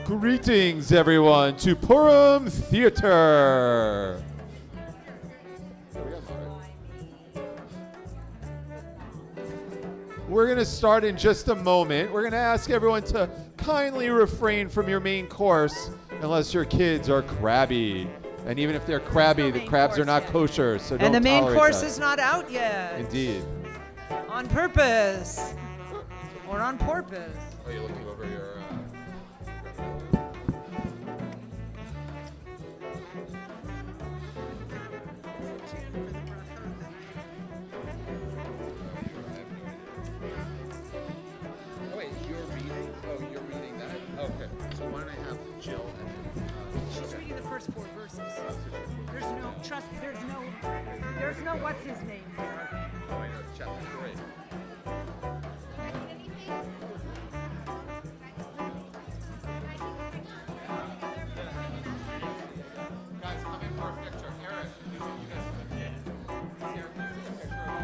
Greetings, everyone, to Purim Theater. We're going to start in just a moment. We're going to ask everyone to kindly refrain from your main course unless your kids are crabby. And even if they're crabby, the crabs are not kosher, so don't And the main tolerate course that. is not out yet. Indeed. On purpose. Or on porpoise. Are you looking over your... Oh, wait, you're reading that? Okay. So why don't I have Jill and... She's reading the first 4 verses. There's no what's his name there. Oh, I know, chapter 3. Guys, come in for a picture. Eric, you guys come in. Here, can you take a picture of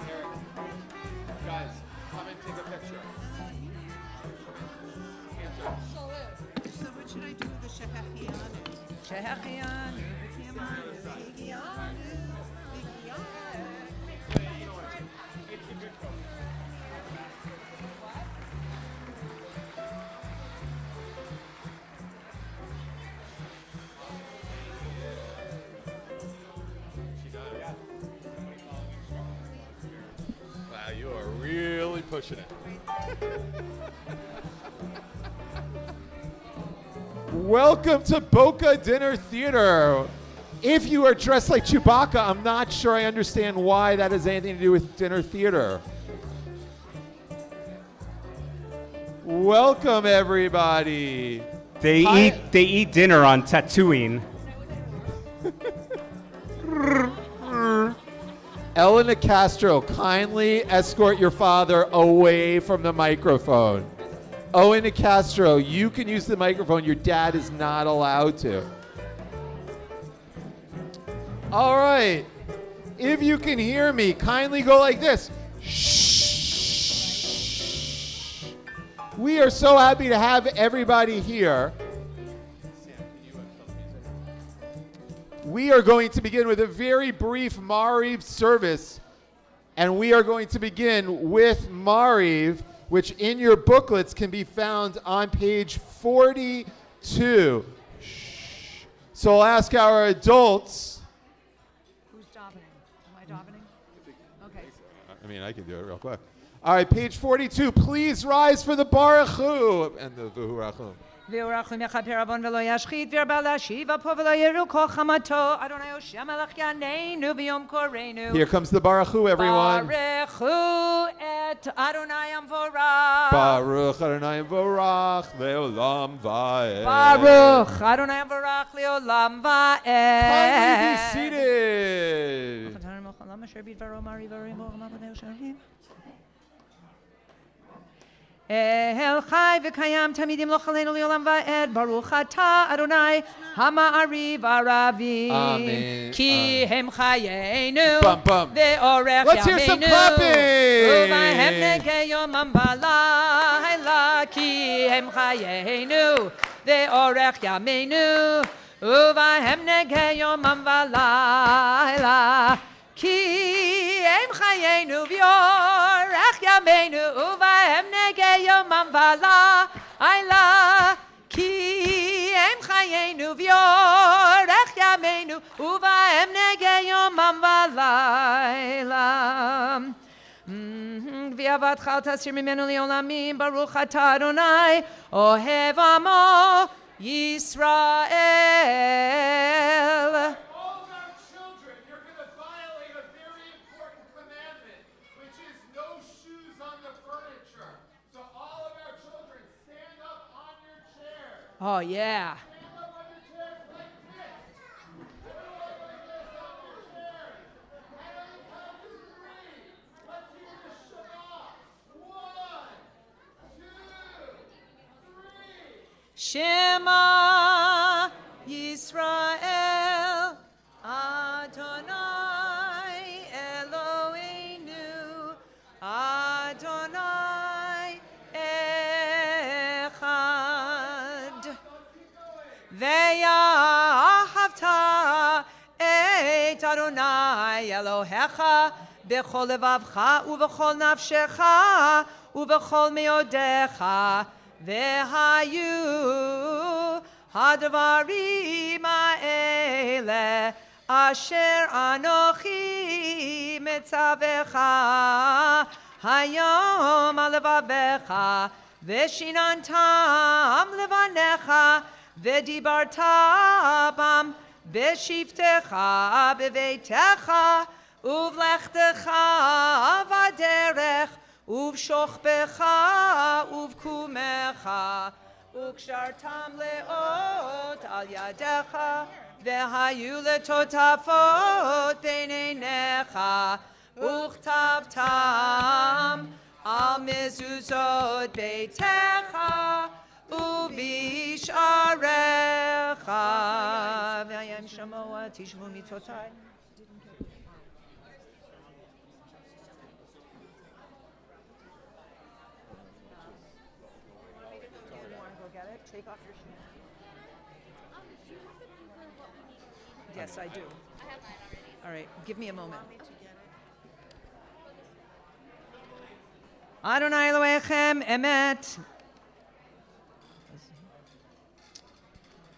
Eric, guys, come and take a picture. So what should I do with the shehachian? Shehachian. Wow, you are really pushing it. Welcome to Boca Dinner Theater. If you are dressed like Chewbacca, I'm not sure I understand why that has anything to do with dinner theater. Welcome, everybody. They eat dinner on Tatooine. Elena Castro, kindly escort your father away from the microphone. Owen Castro, you can use the microphone. Your dad is not allowed to. All right. If you can hear me, kindly go like this. Shh. We are so happy to have everybody here. We are going to begin with a very brief Mariv service, and we are going to begin with Mariv, which in your booklets can be found on page 42. Shh. So I'll ask our adults. Who's davening? Am I davening? Okay. I mean, I can do it real quick. All right, page 42. Please rise for the Baruch Hu and the V'hu V'yorachim yechaper avon v'lo yashchit v'yarbal hashiva po v'lo yeru kol chamato Adonai Hashem melech yaneinu v'yom koreinu. Here comes the Baruch Hu, everyone. Baruch Hu et Adonai Amvorach. Baruch Adonai Vorach leolam va'ed. Baruch Adonai Amvorach leolam va'ed. Kindly be seated. El Chai v'Kayam Tamidim Lochaleinu Leolam Va'ed Baruch Ata Adonai Hama'ariv Aravim Amen. Ki Hem Chayenu Bum, bum. Ve'orech Let's hear some Yameinu clapping. Uvahem Negei Yomam V'Layla Ki Hem Chayenu Ve'orech Yameinu Uvahem Negei Yomam V'Layla Ki Hem Chayenu V'Yorech Yameinu Uvahem Negei Yomam V'Layla Ki Hem Chayenu V'Yorech Yameinu Uvahem Negei Yomam V'Layla V'Avatcha Al Tasir Mimenu Li'Olamim Baruch Ata Adonai Ohev Amo Yisrael. Oh, yeah. Shema Yisrael Adonai Eloheinu Adonai Adonai Elohecha b'chol levavcha uv'chol nafshecha uv'chol meodecha v'hayu hadvarim ha'ele asher anochi mitzavecha hayom alevavecha v'shinantam levanecha v'dibarta bam b'shivtecha b'veitecha uvlechtecha vaderech uvshochbecha uvkumecha ukshartam leot al yadecha v'hayu letotafot b'neinecha uchtavtam al mezuzot beitecha ubisharecha v'ayam shamoa tishmu mitzotai. Take off your shoes. Yes, I do. All right, give me a moment. Adonai Elohechem emet.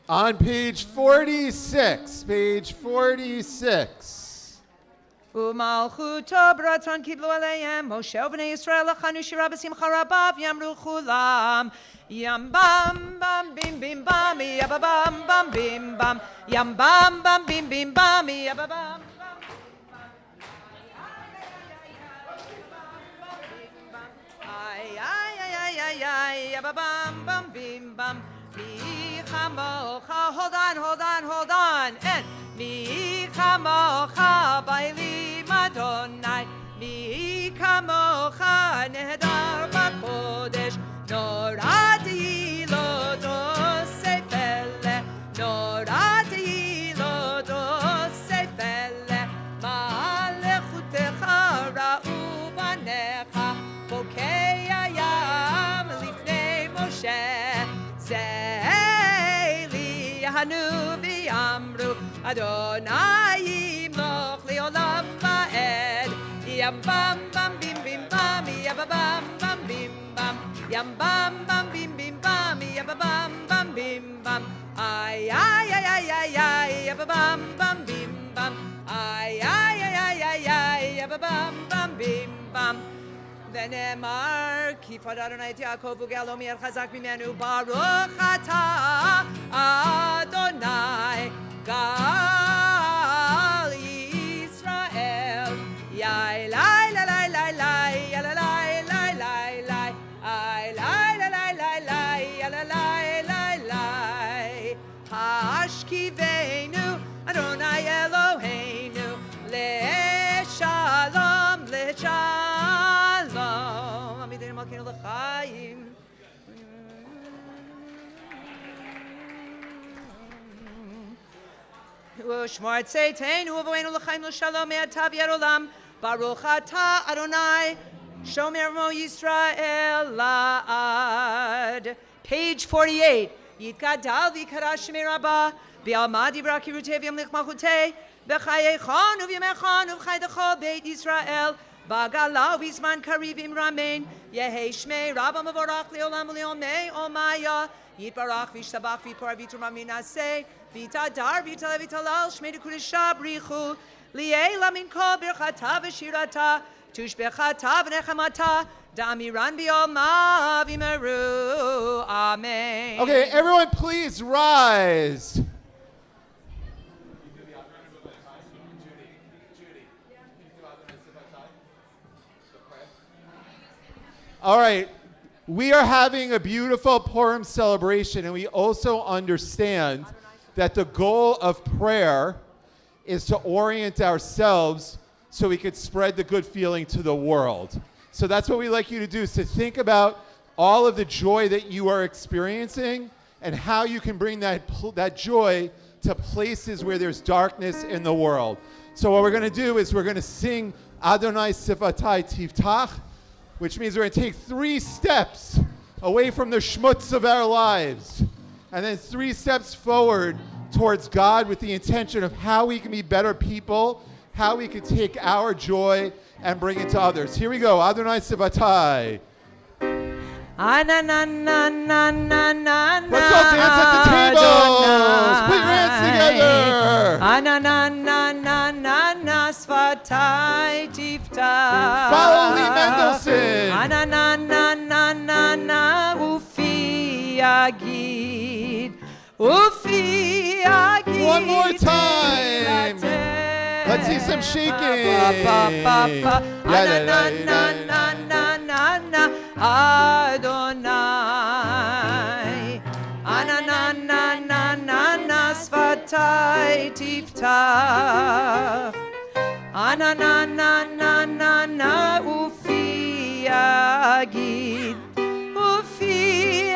On page 46, page 46. Umalchuto bratzon kiblu aleihem Moshe v'nei Yisrael achanu shira b'simcha rabba v'yamru chulam Yam bam bam bim bim bam yabba bam bam bim bam Yam bam bam bim bim bam yabba bam ay ay ay ay ay ay yabba bam bam bim bam Mi chamocha hold on and Mi chamocha bailim Adonai Mi chamocha nehedar b'kodesh Norati lo dosefele Norati lo dosefele Ma'alechutecha ra'u banecha Bokei hayam lifnei Moshe Zeili hanu v'yamru Adonai yimloch leolam va'ed Yam bam bam bim bim bam yabba bam bam bim bam Yam bam bam bim bim bam yabba bam bam bim bam Ay ay ay ay ay ay yabba bam bam bim bam Ay ay ay ay ay ay yabba bam bam bim bam ונאמר כי פרד אדוני את יעקב וגאלו מיד חזק ממנו ברוך אתה אדוני גל ישראל יאי לי לי לי לי לי יאי לי לי לי לי איי לי לי לי לי לי יאי לי לי לי השכיבנו אדוני אלוהינו לשלום לשלום עמידנו מלכנו לחיים ושמור צאתנו ובואנו לחיים לשלום מעתה ועד עולם ברוך אתה אדוני שומר עמו ישראל לעד page 48 יתגדל ויקרא שמי רבה בעלמא דברה קירותי וימליך מלכותי בחייכון ובימיכון ובחייתך בית ישראל בגלה ובזמן קריב אמרמן יהי שמי רבה מבורך לעולם ולעולמי עולמיה יתברך וישתבח ויתפאר ויתרומם וינשא ויתהדר ויתעלה ויתהלל שמי דקודשה בריחו לילה מן כל ברכתה ושירתה תושבחתה ונחמתה דאמירן בעלמא וימרו אמן. Okay, everyone please rise. All right, we are having a beautiful Purim celebration, and we also understand that the goal of prayer is to orient ourselves so we could spread the good feeling to the world. So that's what we like you to do, is to think about all of the joy that you are experiencing and how you can bring that joy to places where there's darkness in the world. So what we're going to do is we're going to sing Adonai Sifatai Tiftach, which means we're going to take 3 steps away from the schmutz of our lives, and then 3 steps forward towards God with the intention of how we can be better people, how we can take our joy and bring it to others. Here we go. Adonai Sivatai. Let's all dance at the tables. Put your hands together. Follow Lee Mendelson. One more time. Let's see some shaking. Adonai, Ananana Svatai Tiftach, Ananana Ufi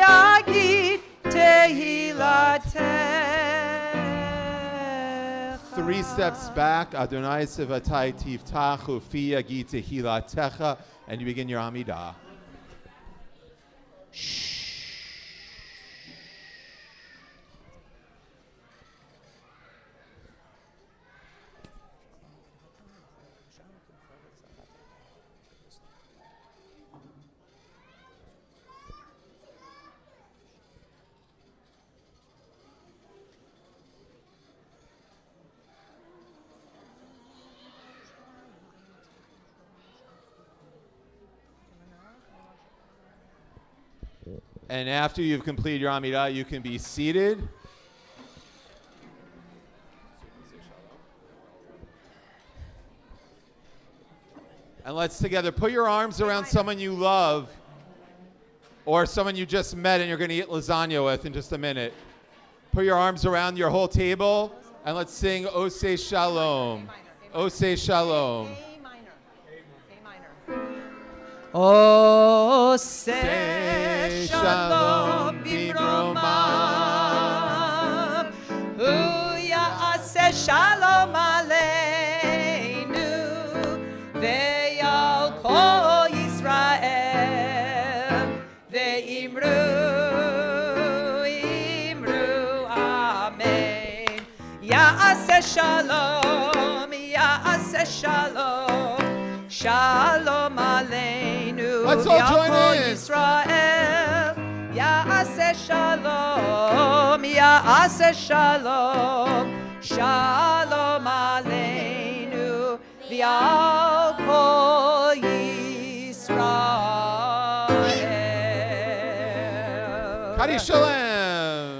Agid Tehilatech. 3 steps back. Adonai Sivatai Tiftach Ufi Agid Tehilatecha, and you begin your Amidah. And after you've completed your Amidah, you can be seated. And let's together put your arms around someone you love or someone you just met and you're going to eat lasagna with in just a minute. Put your arms around your whole table and let's sing Oseh Shalom. Oseh Shalom. Oseh Shalom bimromav, Uyaseh Shalom aleinu, ve'al kol Yisrael, ve'imru amen. Ya'aseh Shalom, Ya'aseh Shalom, Shalom aleinu. Let's all join in. Israel, Ya'aseh Shalom, Ya'aseh Shalom, Shalom aleinu, v'al kol Yisrael. Kaddish Shalom.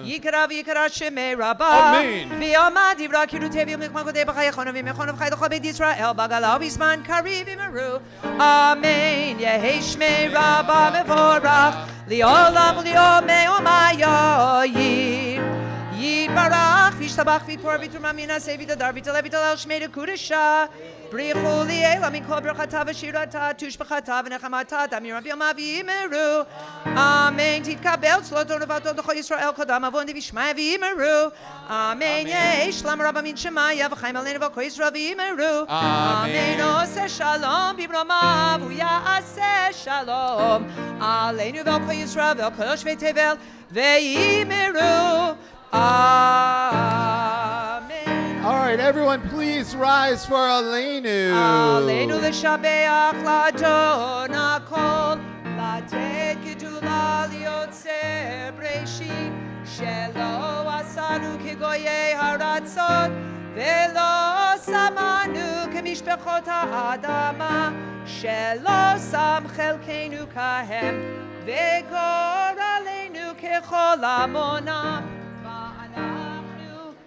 Yikra v'yikra shemei Rabba. Amen. V'yamad divra kirutei v'yimchmakodei b'chayachonu v'yimechonu v'chaydocho b'Yisrael Israel b'gala v'zman kariv v'meru. Amen. Yehi shmei Rabba mevorach li'olam u'li'omei u'mayayim. Yitbarach v'yishtabach v'yitpor v'yitrum minaseh v'yitadar v'yitalev v'yitalel shmei dekudesha. Brichu li'ela mikol brachata v'shirata tushbachata v'nechamata damir v'yama v'yimeru. Amen. Titkabel tzloto nevato d'cho Yisrael kodam avon v'yishmai v'yimeru. Amen. Yesh lam rabba min shemaya v'chaim aleinu v'ko Yisrael v'yimeru. Amen. Oseh shalom b'bromav u'ya'aseh shalom aleinu v'ko Yisrael v'ko yoshvei tevel v'yimeru. Amen. All right, everyone, please rise for Aleinu. Aleinu l'shabeach l'adon hakol, latet gedula liotzer breshit, shelo asanu kegoyei haratzot, velo samanu kemishpechot ha'adama, shelo sam chelkeinu kahem, vegor aleinu kechol amonam.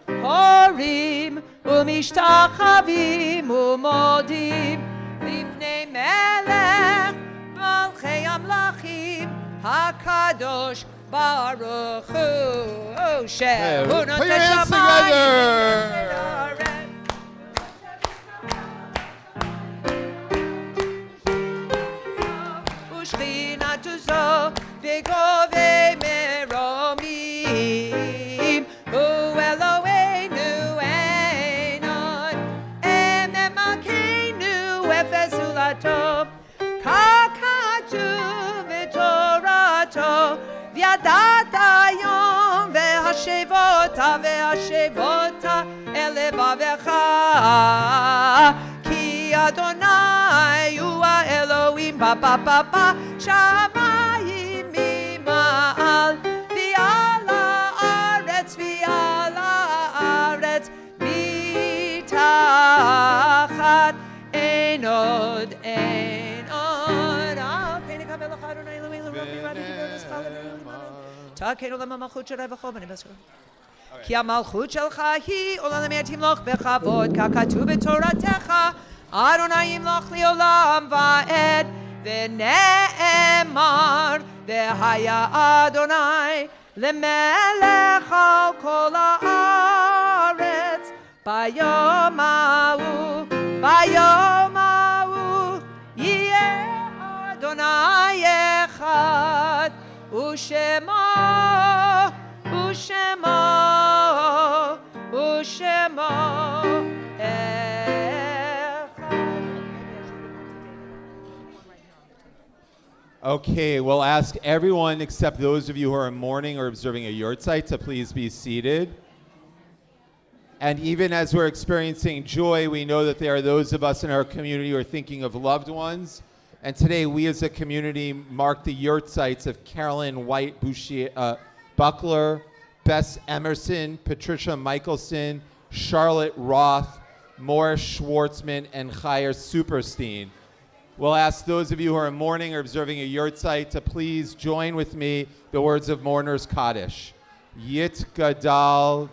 Purim u'mishtachavim u'modim lifnei melech malchei amlachim hakadosh baruch hu shehu Put your notei hands shamayim u'shchinatu zo begovei meromim u'Eloheinu einon ememakenu efezulato kakatu v'torato v'yadat hayom והשבותה והשבותה אל לבבך כי אדוני הוא האלוהים בפפפ שמיים ממעל ועל הארץ מתחת אין עוד כן יקבל לך אדוני אלוהים לרבי רבי דיבר ושכר תקן עולם המלכות שלך וכל בני בשר כי המלכות שלך היא עולם יתמלוך בכבוד ככתוב בתורתך אדוני ימלוך לעולם ועד ונאמר והיה אדוני למלך על כל הארץ ביום ההוא יהיה אדוני אחד ושמו Okay, we'll ask everyone except those of you who are mourning or observing a yahrzeit to please be seated. And even as we're experiencing joy, we know that there are those of us in our community who are thinking of loved ones. And today, we as a community mark the yahrzeits of Carolyn White Buckler, Bess Emerson, Patricia Michelson, Charlotte Roth, Morris Schwartzman, and Chayer Superstein. We'll ask those of you who are mourning or observing a yahrzeit to please join with me the words of Mourner's Kaddish. Yit Gadal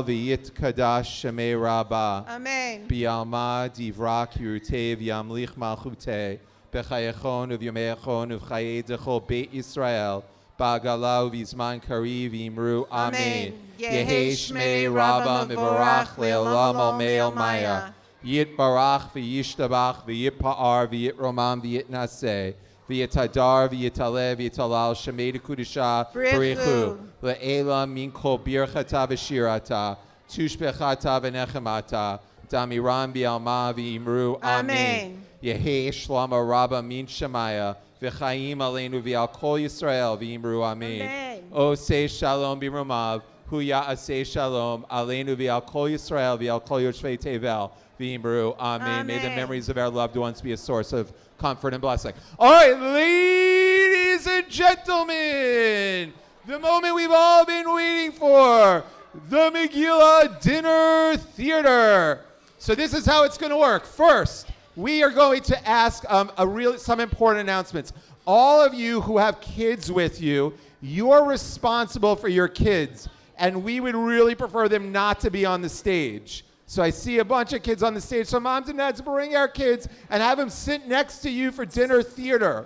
v'yitkadash shemei rabba. Amen. Bialma divra kirutei v'yamlich malchutei. B'chayechon uv'yameichon uv'chayei dechol Beit Yisrael. Ba'agala uv'yizman kariv v'imru Amen. Yehei shmei rabba mivarach le'olam olmei olmaya. Yit barach v'yishtabach v'yitpa'ar v'yitromam v'yitnaseh. V'yitadar v'yitaleh v'yitalal shemei dekudisha b'richu le'ela min kol birchata v'shirata tushbechata v'nechemata damiram bi'alma v'imru Amen. Yehei shlama rabba min shemaya v'chaim aleinu v'al kol Yisrael v'imru Amen. Osei shalom b'rumav hu ya'asei shalom aleinu v'al kol Yisrael v'al kol yoshvei tevel v'imru Amen. May the memories of our loved ones be a source of comfort and blessing. All right, ladies and gentlemen, the moment we've all been waiting for, the Megillah Dinner Theater. So this is how it's going to work. First, we are going to ask some important announcements. All of you who have kids with you, you're responsible for your kids, and we would really prefer them not to be on the stage. So I see a bunch of kids on the stage. So moms and dads, bring our kids and have them sit next to you for dinner theater.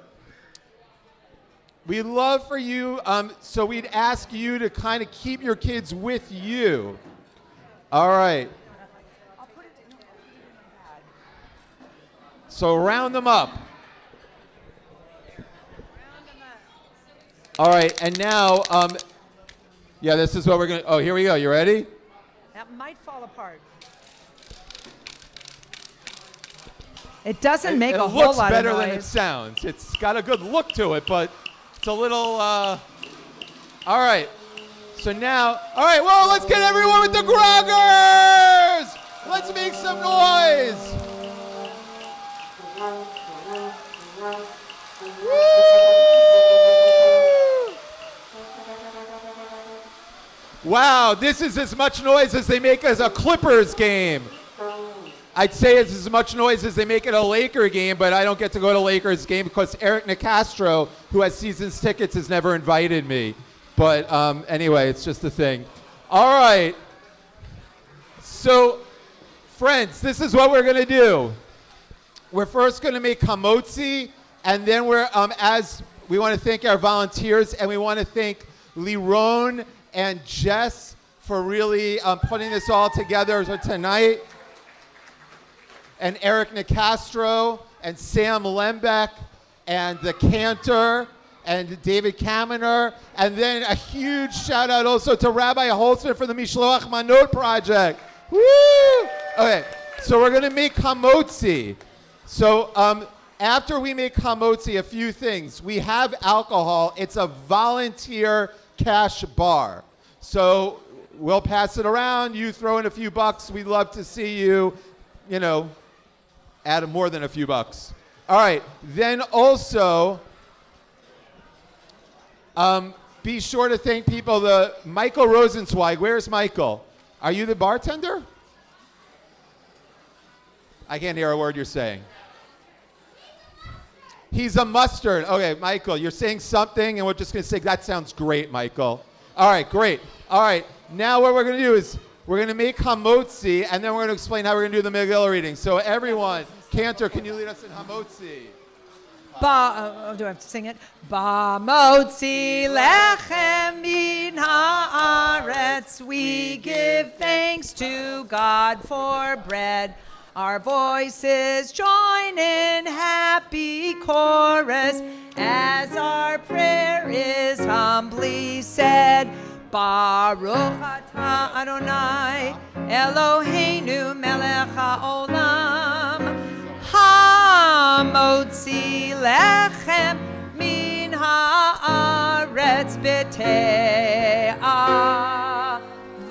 We'd love for you, so we'd ask you to kind of keep your kids with you. All right. So round them up. All right, and now, yeah, this is what we're going to, oh, here we go. You ready? That might fall apart. It doesn't make a whole lot of noise. It looks better than it sounds. It's got a good look to it, but it's a little, all right. So now, all right, well, let's get everyone with the groggers. Let's make some noise. Woo! Wow, this is as much noise as they make as a Clippers game. I'd say it's as much noise as they make at a Laker game, but I don't get to go to Lakers game because Eric Nicastro, who has seasons tickets, has never invited me. But anyway, it's just a thing. All right. So, friends, this is what we're going to do. We're first going to make hamotzi, and then we want to thank our volunteers, and we want to thank Liron and Jess for really putting this all together for tonight. And Eric Nicastro, and Sam Lembeck, and the Cantor, and David Kamener, and then a huge shout out also to Rabbi Holtzman for the Mishloach Manot project. Woo! Okay, so we're gonna make hamotzi. So After we make hamotzi, a few things. We have alcohol. It's a volunteer cash bar. So we'll pass it around. You throw in a few bucks. We'd love to see you, add more than a few bucks. All right. Then also, be sure to thank people. Michael Rosenzweig. Where's Michael? Are you the bartender? I can't hear a word you're saying. He's a mustard. Okay, Michael, you're saying something, and we're just going to say, that sounds great, Michael. All right, great. All right, now what we're going to do is we're going to make hamotzi, and then we're going to explain how we're going to do the Megillah reading. So everyone, Cantor, can you lead us in hamotzi? Do I have to sing it? Ba motzi lechem min haaretz. We give thanks to God for bread. Our voices join in happy chorus as our prayer is humbly said. Baruch atah Adonai Eloheinu melech haolam hamotzi lechem min haaretz b'te'avot.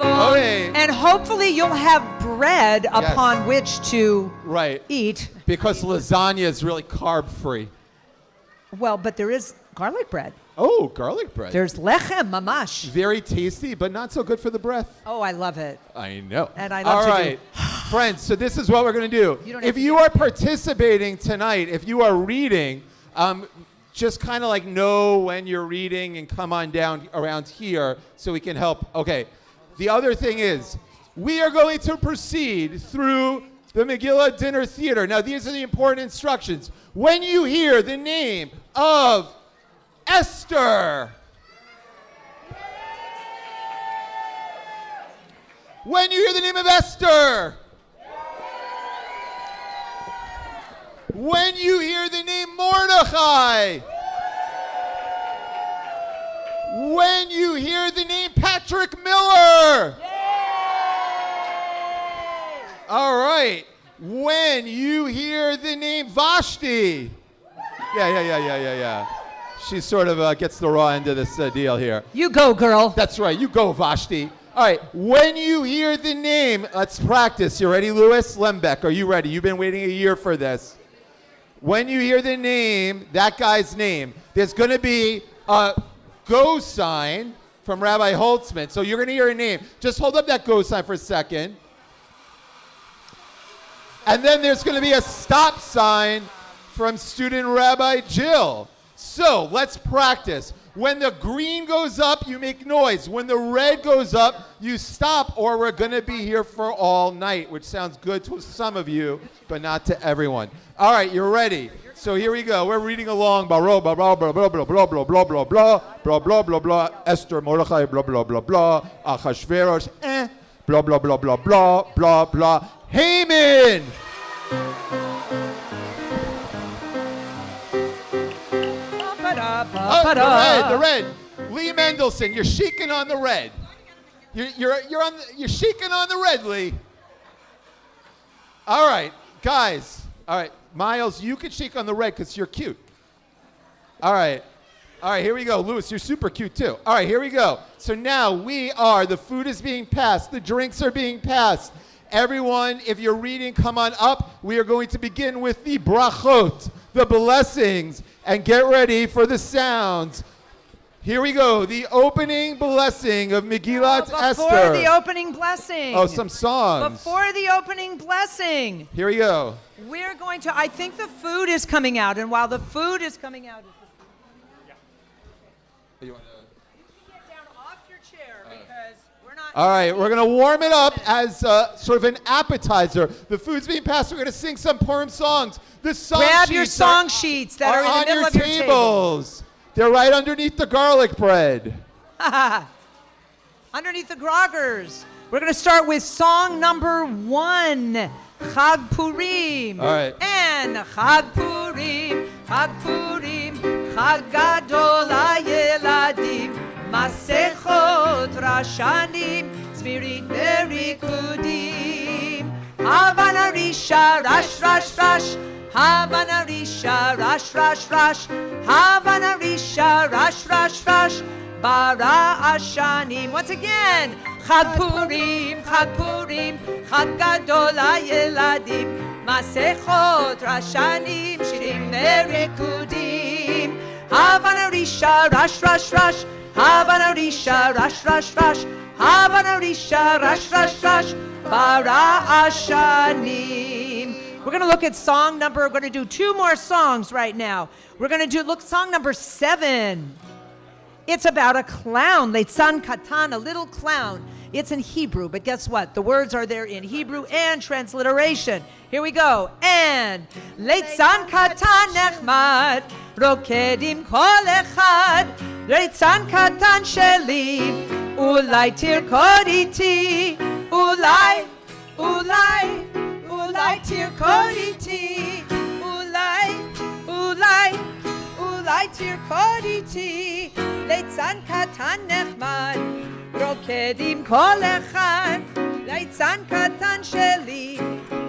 Okay. And hopefully you'll have bread upon which to eat. Because lasagna is really carb-free. Well, but there is garlic bread. Oh, garlic bread. There's lechem mamash. Very tasty, but not so good for the breath. Oh, I love it. I know. And I love All to right, friends, so this is what we're going to do. If you are participating tonight, if you are reading, just kind of like know when you're reading and come on down around here so we can help. Okay. The other thing is, we are going to proceed through the Megillah Dinner Theater. Now, these are the important instructions. When you hear the name of Esther, when you hear the name of Esther, when you hear the name Mordechai, when you hear the name Patrick Miller. All right. When you hear the name Vashti. Yeah. She sort of gets the raw end of this deal here. You go, girl. That's right. You go, Vashti. All right. When you hear the name, let's practice. You ready, Louis? Lembeck, are you ready? You've been waiting a year for this. When you hear the name, that guy's name, there's going to be a go sign from Rabbi Holtzman. So you're going to hear a name. Just hold up that go sign for a second. And then there's going to be a stop sign from student Rabbi Jill. So let's practice. When the green goes up, you make noise. When the red goes up, you stop, or we're going to be here for all night, which sounds good to some of you, but not to everyone. All right, you're ready. So here we go. We're reading along. Blah blah blah blah blah blah blah blah blah blah blah blah blah blah blah blah. Esther, Mordechai, blah blah blah blah. Achashverosh, blah blah blah blah blah blah blah. Haman. The red. Lee Mendelson, you're shaking on the red. You're shaking on the red, Lee. All right, guys. All right, Miles, you can shake on the red because you're cute. All right, here we go. Louis, you're super cute too. All right, here we go. So now the food is being passed. The drinks are being passed. Everyone, if you're reading, come on up. We are going to begin with the brachot, the blessings, and get ready for the sounds. Here we go, the opening blessing of Megillat Esther. Before the opening blessing. Oh, some songs. Before the opening blessing. Here we go. We're going to, I think the food is coming out, and while the food is coming out, you can get down off your chair because we're not. All right, we're going to warm it up as sort of an appetizer. The food's being passed. We're going to sing some Purim songs. The song Grab sheets your song sheets that are in the middle of your tables. They're right underneath the garlic bread. Underneath the groggers. We're going to start with song number 1, Chag Purim. All right. And Chag Purim, Chag Purim, Chag Gadol HaYeladim, Masechot Rashanim, Zmirit Berikudim, Havana Risha, Rash, Rash, Rash, Havana Risha, Rash, Rash, Rash. Havana Risha, Rash, Rash, Rash. Bara Ashanim. Once again. Chag Purim, Chag Purim. Chag Gadol HaYeladim. Masechot Rashanim. Shirim Nerekudim. Havana Risha, Rash, Rash, Rash. Havana Risha, Rash, Rash, Rash. Havana Risha, Rash, Rash, Rash. Bara Ashanim. We're going to look at song number, we're going to do 2 more songs right now. We're going to look song number 7. It's about a clown, Leitzan Katan, a little clown. It's in Hebrew, but guess what? The words are there in Hebrew and transliteration. Here we go. And Leitzan Katan Nechmad, Rokedim Kol Echad, Leitzan Katan Sheli, Ulai Tirkod Iti, Ulai, Ulai, Ulai Tirkod Iti, Ulai, Ulai, Ulai Tirkod Iti, Leitzan Katan Nechmad, Rokedim Kol Echad, Leitzan Katan Sheli,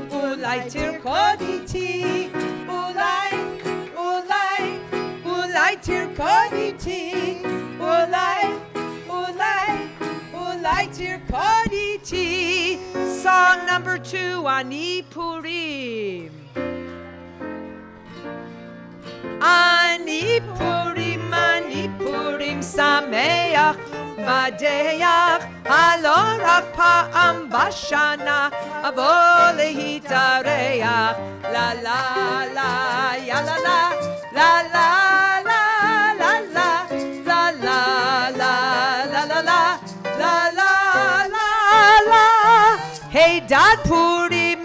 Ulai Tirkod Iti, Ulai, Ulai, Ulai Tirkod Iti, Ulai, Ulai, Ulai Tirkod Iti. Song number 2, Ani Purim. Ani Purim, Sameach, Vadeach, Halo Rak Pa'am Bashana, Avo Lehitareach, La La La, Ya La La, La La La, La La, La La La, La La La, La La La La. Hey Dad Purim,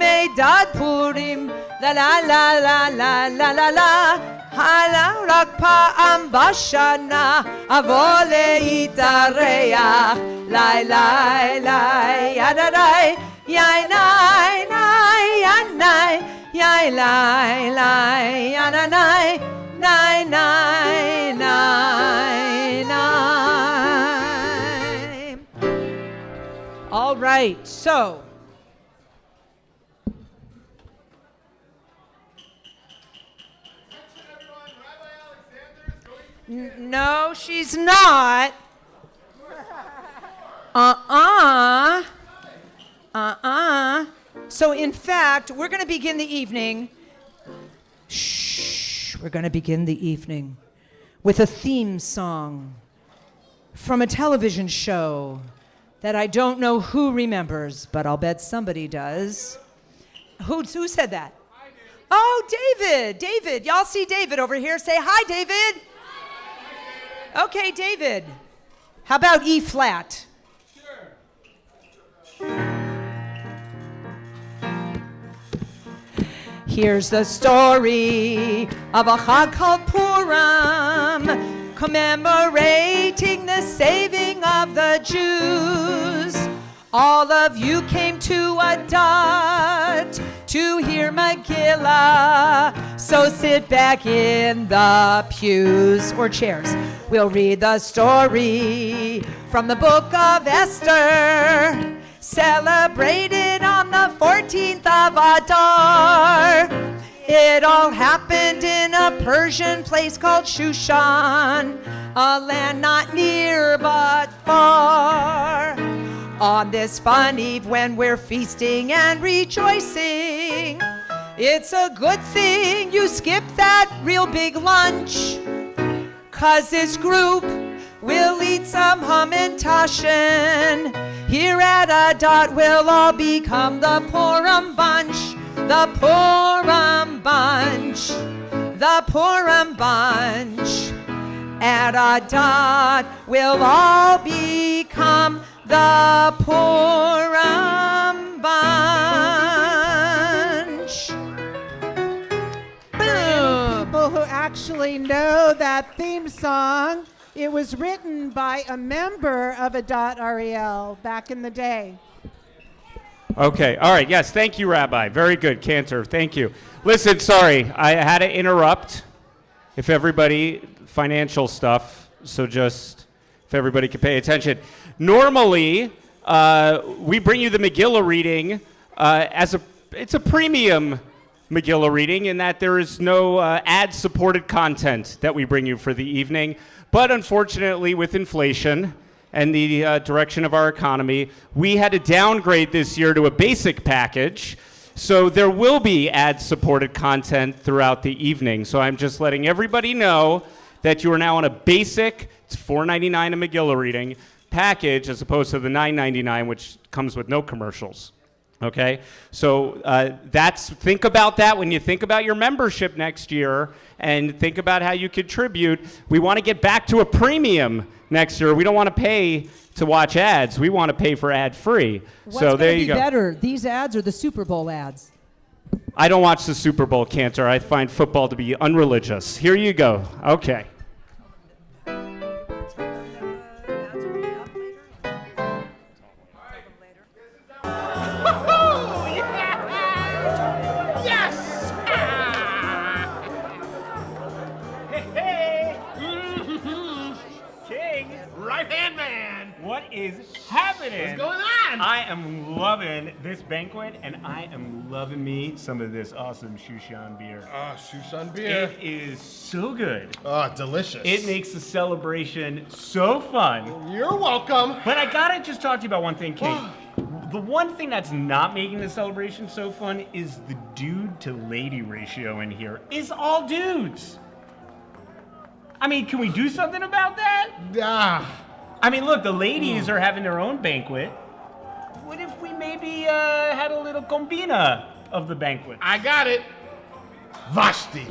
La La La La La La La La. Hala rak pa'am bashana avo leitareach lai lai lai yadadai yai nai nai yanai yai lai lai yadanai nai nai nai nai. All right, so no, she's not. So in fact, we're going to begin the evening. We're going to begin the evening with a theme song from a television show that I don't know who remembers, but I'll bet somebody does. Who said that? I did. Oh, David. David. Y'all see David over here. Say hi, David. Okay, David. How about E flat? Sure. Here's the story of a chag called Purim, commemorating the saving of the Jews. All of you came to a dot to hear Megillah, so sit back in the pews or chairs. We'll read the story from the book of Esther, celebrated on the 14th of Adar. It all happened in a Persian place called Shushan, a land not near but far. On this fun eve when we're feasting and rejoicing, it's a good thing you skip that real big lunch, 'cause this group will eat some hamantashen. Here at Adot we'll all become the Purim bunch, the Purim bunch, the Purim bunch. At Adot we'll all become the Purim bunch. Boom! People who actually know that theme song, it was written by a member of Adot Ariel back in the day. Okay, all right, yes, thank you, Rabbi. Very good, Cantor, thank you. Listen, sorry, I had to interrupt. If everybody, financial stuff, so just if everybody could pay attention. Normally, we bring you the Megillah reading it's a premium Megillah reading in that there is no ad-supported content that we bring you for the evening. But unfortunately, with inflation and the direction of our economy, we had to downgrade this year to a basic package. So there will be ad-supported content throughout the evening. So I'm just letting everybody know that you are now on a basic, it's $4.99 a Megillah reading, package as opposed to the $9.99, which comes with no commercials. Okay, so think about that when you think about your membership next year, and think about how you contribute. We want to get back to a premium next year. We don't want to pay to watch ads. We want to pay for ad-free. What's so there you go. better, these ads or the Super Bowl ads? I don't watch the Super Bowl, Cantor. I find football to be unreligious. Here you go. Okay. Right-hand man. What is happening? What's going on? I am loving this banquet, and I am loving me some of this awesome Shushan beer. Shushan beer. It is so good. Delicious. It makes the celebration so fun. You're welcome. But I gotta just talk to you about one thing, Kate. The one thing that's not making the celebration so fun is the dude to lady ratio in here is all dudes. I mean, can we do something about that? I mean, look, the ladies are having their own banquet. What if we maybe had a little combina of the banquet? I got it. Vashti.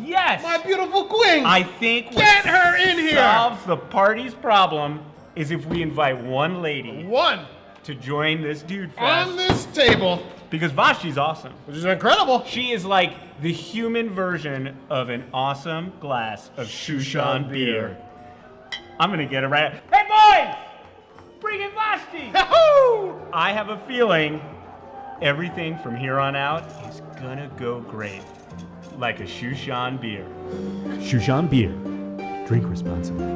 Yes. My beautiful queen. I think Get her in here. solves the party's problem is if we invite one lady One to join this dude fest. on this table, Because Vashti's awesome. which is incredible. She is like the human version of an awesome glass of Shushan beer. I'm gonna get it right. Hey boys! Bring in Vashti! Yahoo! I have a feeling everything from here on out is gonna go great. Like a Shushan beer. Shushan beer. Drink responsibly.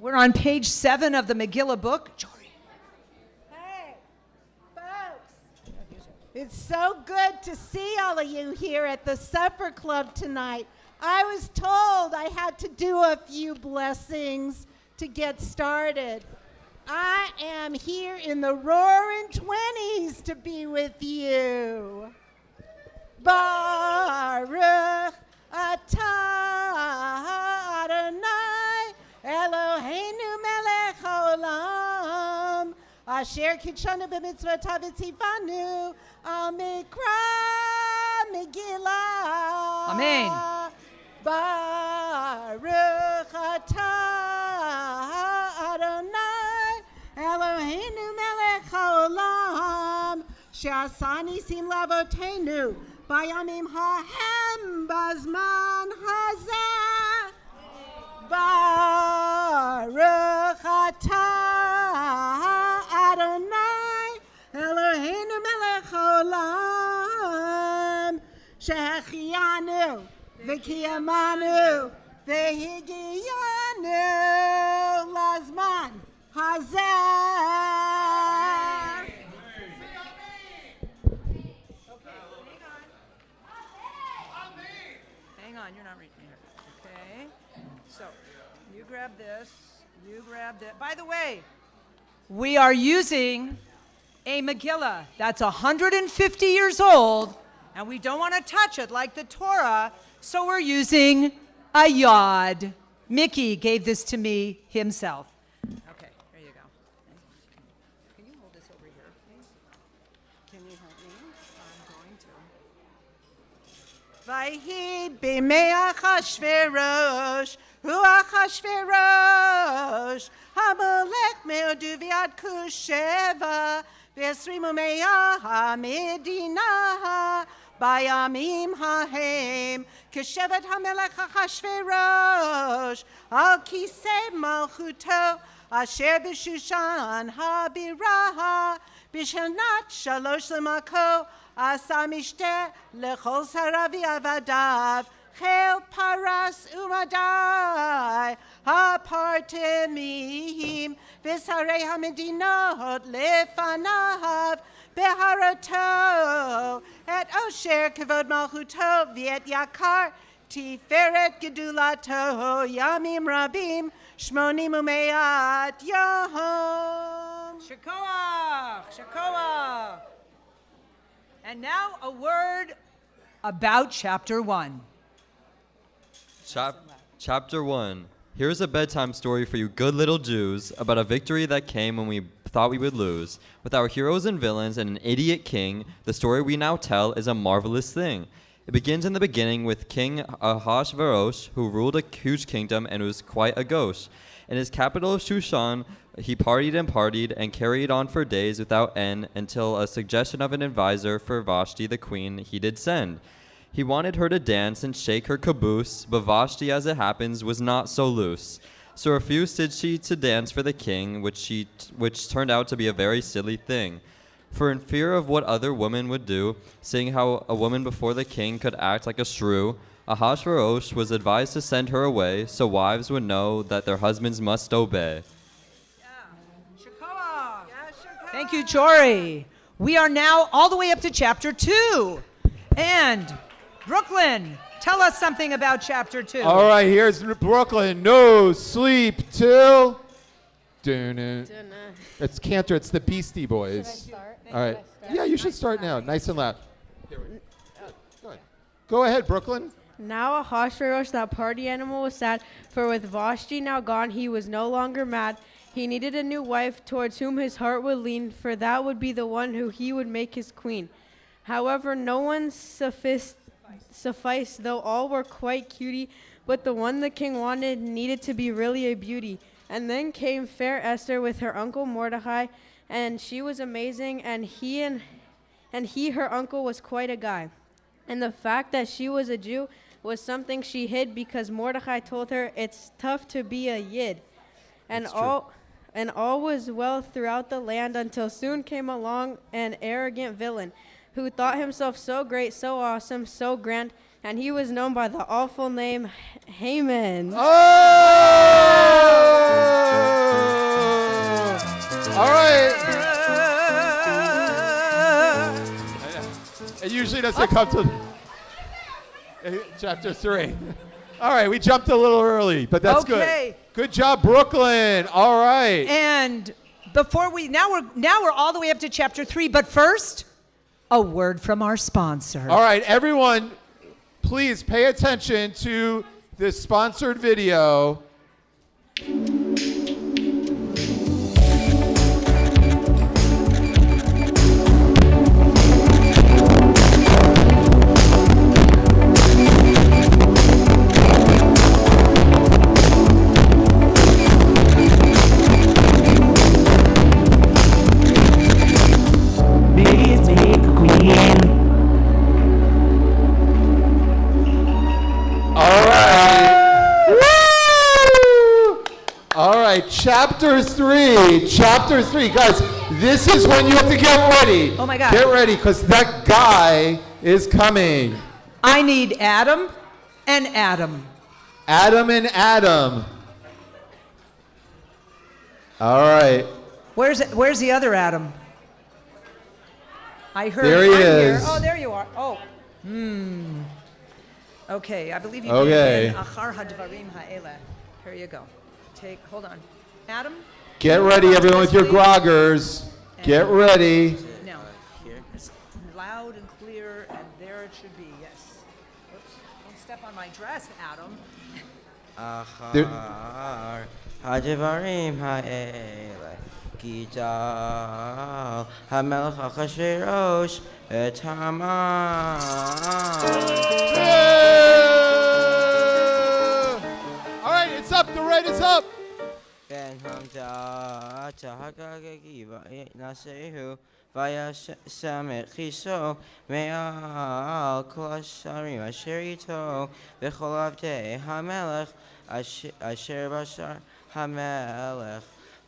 We're on page 7 of the Megillah book. Jory. Hey, folks. It's so good to see all of you here at the supper club tonight. I was told I had to do a few blessings to get started. I am here in the roaring 20s to be with you. Baruch atah Adonai Eloheinu melech haolam asher kitshanu b'mitzvotav v'tzivanu al mikra Megillah. Amen. Baruch atah Adonai Eloheinu melech haolam she'asani sim lavotenu bayamim hahem bazman hazeh. Baruch atah Adonai Eloheinu melech haolam she'achiyanu v'kiyamanu v'higiyanu lazman hazeh. Hang on, you're not reading here. Okay. So, you grab this. You grab that. By the way, we are using a Megillah that's 150 years old, and we don't want to touch it like the Torah, so we're using a yod. Mickey gave this to me himself. Okay, there you go. Can you hold this over here, please? Can you help me? I'm going to. Vayhi b'mei Achashverosh, hu Achashverosh, hamelech me'odu v'yad kusheva, v'esrimu me'ah ha'medina, bayamim hahem, keshevet hamelech Achashverosh, al kisei malchuto, asher b'shushan ha'biraha, b'shanat shalosh lemako, Asa mishte lechol saravi avadav Chel paras umadai, hapartemim, v'sarei hamedinot lefanav, beharato, et osher kavod malchuto, v'et yakar, tiferet gedulato, yamim rabim, shmonim umeat yahom. Shekoach, Shekoach. And now a word about chapter 1. Chapter 1. Here's a bedtime story for you good little Jews about a victory that came when we thought we would lose. With our heroes and villains and an idiot king, the story we now tell is a marvelous thing. It begins in the beginning with King Ahasuerus, who ruled a huge kingdom and was quite a ghost. In his capital of Shushan, he partied and carried on for days without end until a suggestion of an advisor for Vashti the queen he did send. He wanted her to dance and shake her caboose, but Vashti, as it happens, was not so loose. So refused did she to dance for the king, which turned out to be a very silly thing. For in fear of what other women would do, seeing how a woman before the king could act like a shrew, Ahasuerus was advised to send her away, so wives would know that their husbands must obey. Thank you, Chori. We are now all the way up to chapter 2. And Brooklyn, tell us something about chapter 2. All right, here's Brooklyn. No sleep till. It's Cantor. It's the Beastie Boys. All right. Yeah, you should start now. Nice and loud. Go ahead, Brooklyn. Now Ahasuerus, that party animal, was sad, for with Vashti now gone, he was no longer mad. He needed a new wife towards whom his heart would lean, for that would be the one who he would make his queen. However, no one sufficed, though all were quite cutie, but the one the king wanted needed to be really a beauty. And then came fair Esther with her uncle Mordecai, and she was amazing, and he, her uncle, was quite a guy. And the fact that she was a Jew was something she hid because Mordecai told her it's tough to be a Yid. And all was well throughout the land until soon came along an arrogant villain who thought himself so great, so awesome, so grand, and he was known by the awful name Haman. Oh! All right. It usually doesn't come to chapter 3. All right, we jumped a little early, but that's Okay. good. Good job, Brooklyn. All right. And before now we're all the way up to chapter 3, but first, a word from our sponsor. All right, everyone, please pay attention to this sponsored video. Chapter 3, guys, this is when you have to get ready. Oh my God. Get ready, because that guy is coming. I need Adam and Adam. Adam and Adam. All right. Where's the other Adam? I heard there he I'm is. Here. Oh, there you are. Oh. Okay, I believe you Okay. did Achar hadvarim ha'eleh. Here you go. Hold on. Adam? Get ready, everyone, with your groggers. Get ready. Now, it's loud and clear, and there it should be, yes. Oops, don't step on my dress, Adam. Achar hadvarim ha'eleh ki ja'al hamelech Achashverosh et Haman. All right, it's up. The raid is up. Ben Hamza Tahagagi Nasehu via Samet Chiso Me'al Kolasharim Asherito Becholavte Hamelech Asher Bashar Hamelech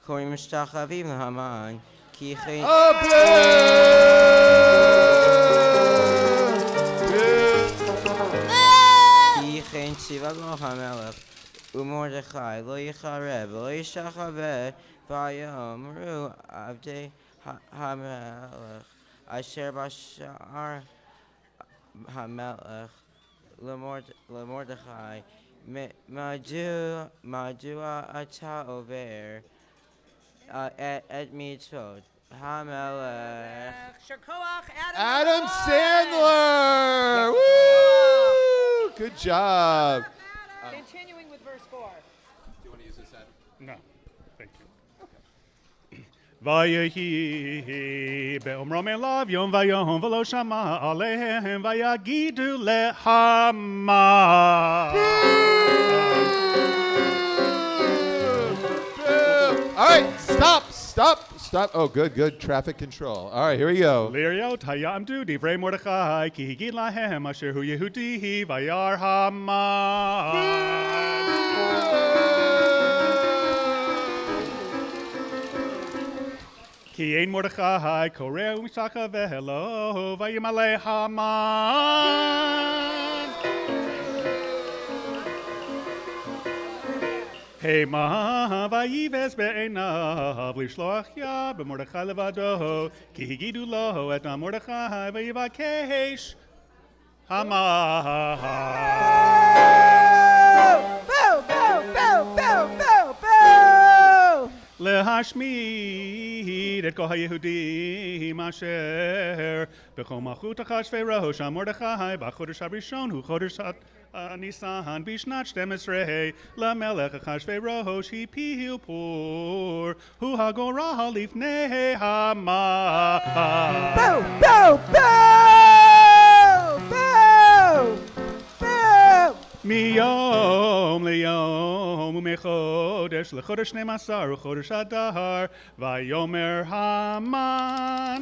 Korim Shtachavim Haman Ki ציווה לו המלך ומרדכי לא יחרב ולא ישתחווה ויאמרו עבדי המלך אשר בשער המלך למרדכי מדוע אתה עובר את מצוות המלך. Shakoach, Adam Sandler. Woo! Good job. Continuing with verse 4. No, thank you. Vayehi be'omrom elav yom vayom v'lo shama alehem vayagidu lehama. All right, stop. Oh, good. Traffic control. All right, here we go. Liriot hayamdu divrei Mordechai ki higid lahem asher hu Yehudi vayar Haman. Ki ein Mordechai koreh umishaka vehelo vayimale Haman. Hema vayives be'enav lishloach ya b'Mordechai levado ki higidu lo et Mordechai vayivakesh Haman. Boo! Lehashmid et kol haYehudim asher b'chol malchut Achashverosh Mordechai b'chodesh harishon hu chodesh Nisan bishnat 12 lamelech Achashverosh hipil pur hu hagorah lifnei Haman. Miyom liyom umechodesh lechodesh 12 uchodesh Adar vayomer Haman.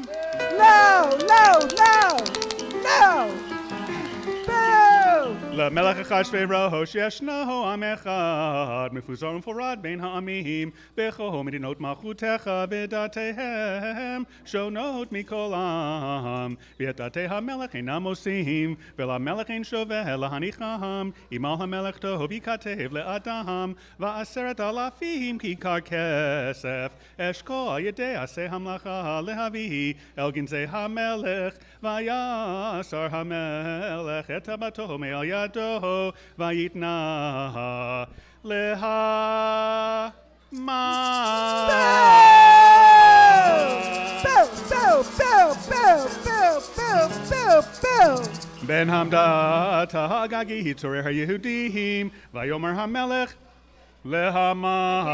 למלך אחשוורוש ישנו עם אחד מפוזר ומפורד בין העמים בכל מדינות מלכותך ודתיהם שונות מכל עם ואת דתי המלך אינם עושים ולמלך אין שווה להניחם אם על המלך טוב ייכתב לאדם ו10,000 כיכר כסף אשכול על ידי עשה המלאכה להביא אל גנזי המלך ויסר המלך את טבעתו מעל ידו ויתנה להמן. בן המדת הגגי צורר היהודים ויאמר המלך להמן.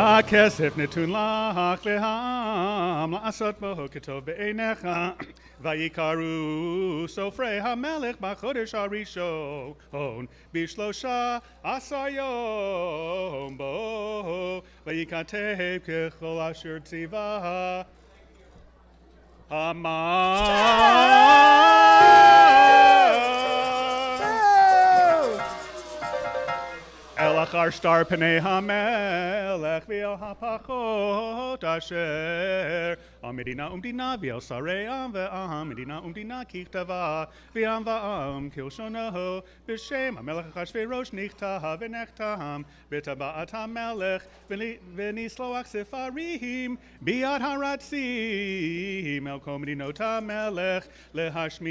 הכסף נתון לך והעם לעשות בו כטוב בעיניך ויקראו סופרי המלך בחודש הראשון ב13 יום בו וייכתב ככל אשר ציווה המן. אל אחר שטר פני המלך ואל הפחות אשר המדינה ומדינה ואל שרי עם ועם מדינה ומדינה ככתבה ועם ועם כלשונו בשם המלך אחשוורוש נכתב ונחתם בטבעת המלך ונסלוח ספרים ביד הרצים אל כל מדינות המלך להשמיד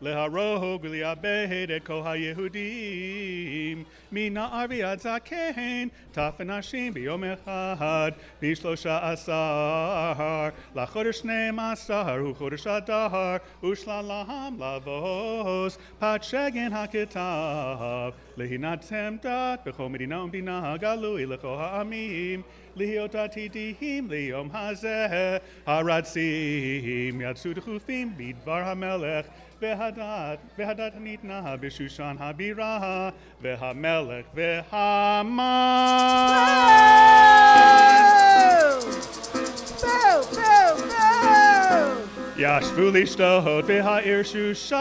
להרוג ולאבד את כל היהודים מנער ועד זקן טף ונשים ביום אחד ב13 לחודש 12 הוא חודש אדר ושללם לבוס פת שגן הכתב להינצם דת בכל מדינה ומדינה גלוי לכל העמים להיות עתידיים ליום הזה הרצים יצאו דחופים בדבר המלך והדת ניתנה בשושן הבירה והמלך והמן ישבו לשתות והעיר שושן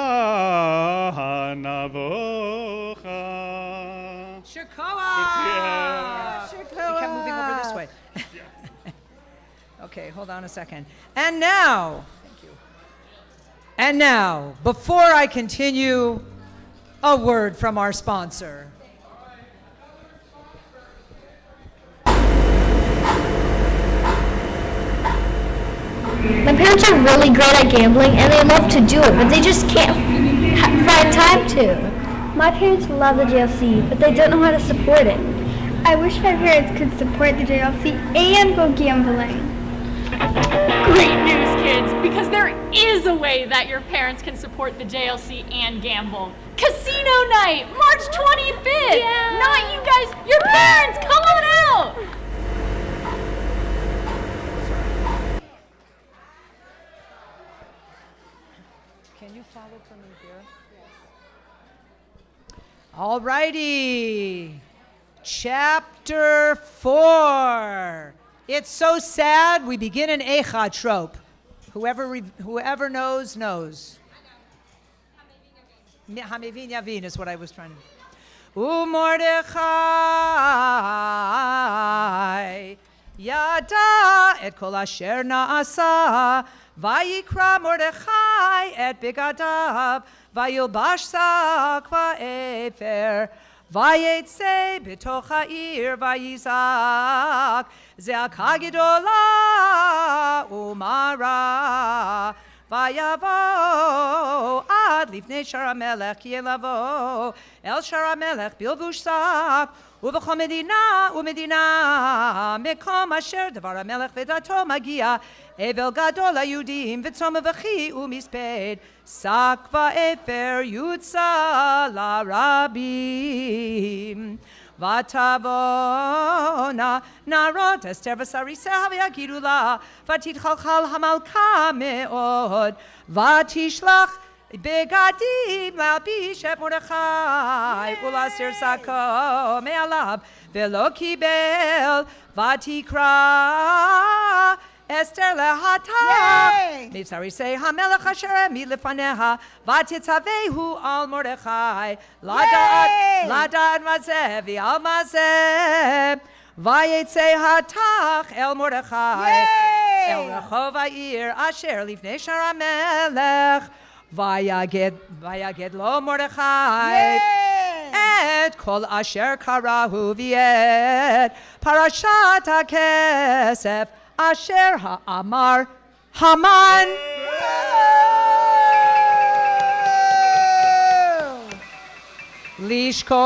נבוכה. Shakoah! He kept moving over this way. Okay, hold on a second. And now, thank you. And now, before I continue, a word from our sponsor. My parents are really great at gambling and they love to do it, but they just can't find time to. My parents love the JLC, but they don't know how to support it. I wish my parents could support the JLC and go gambling. Great news, kids, because there is a way that your parents can support the JLC and gamble. Casino night, March 25th! Yeah. Not you guys, your parents, come on out! Can you follow for me here? All righty. Chapter 4. It's so sad we begin an Eicha trope. Whoever knows, knows. Hamevin Yavin is what I was trying to. Mordechai yada et kol asher naasa vayikra Mordechai et bigadav vayilbash sak va'efer vayetze betoch ha'ir vayizak ze'aka gedola umara vayavo ad lifnei shara melech yelavo el shara melech bilbush sak ובכל מדינה ומדינה מקום אשר דבר המלך ודתו מגיע אבל גדול ליהודים וצום ובכי ומספד שק ואפר יוצא לרבים ותבואנה נערות אסתר וסריסה ויגידו לה ותתחלחל המלכה מאוד ותשלח בגדים להלביש את מרדכי ולהסיר שקו מעליו ולא קיבל ותקרא אסתר להטה מבשריסי המלך אשר העמיד לפניה ותצווהו על מרדכי לדעת מה זה ועל מה זה ויצא התח אל מרדכי אל רחוב העיר אשר לפני שער המלך ויגד לו מרדכי את כל אשר קראו ואת פרשת הכסף אשר האמר המן לשקול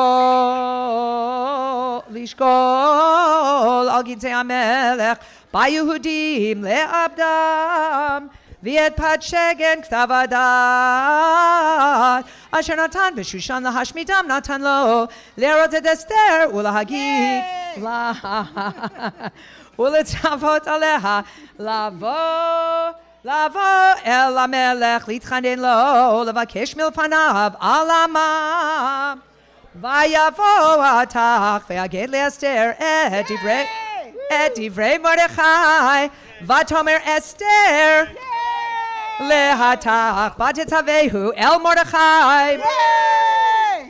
על גידי המלך ביהודים לאבדם ואת פת שגן כתב הדת אשר נתן בשושן להשמידם נתן לו לראות את אסתר ולהגיד לה ולצוות עליה לבוא אל המלך להתחנן לו לבקש מלפניו על עמם ויבוא התח ויגד לאסתר את דברי מרדכי ותאמר אסתר להתח ותצווהו אל מרדכי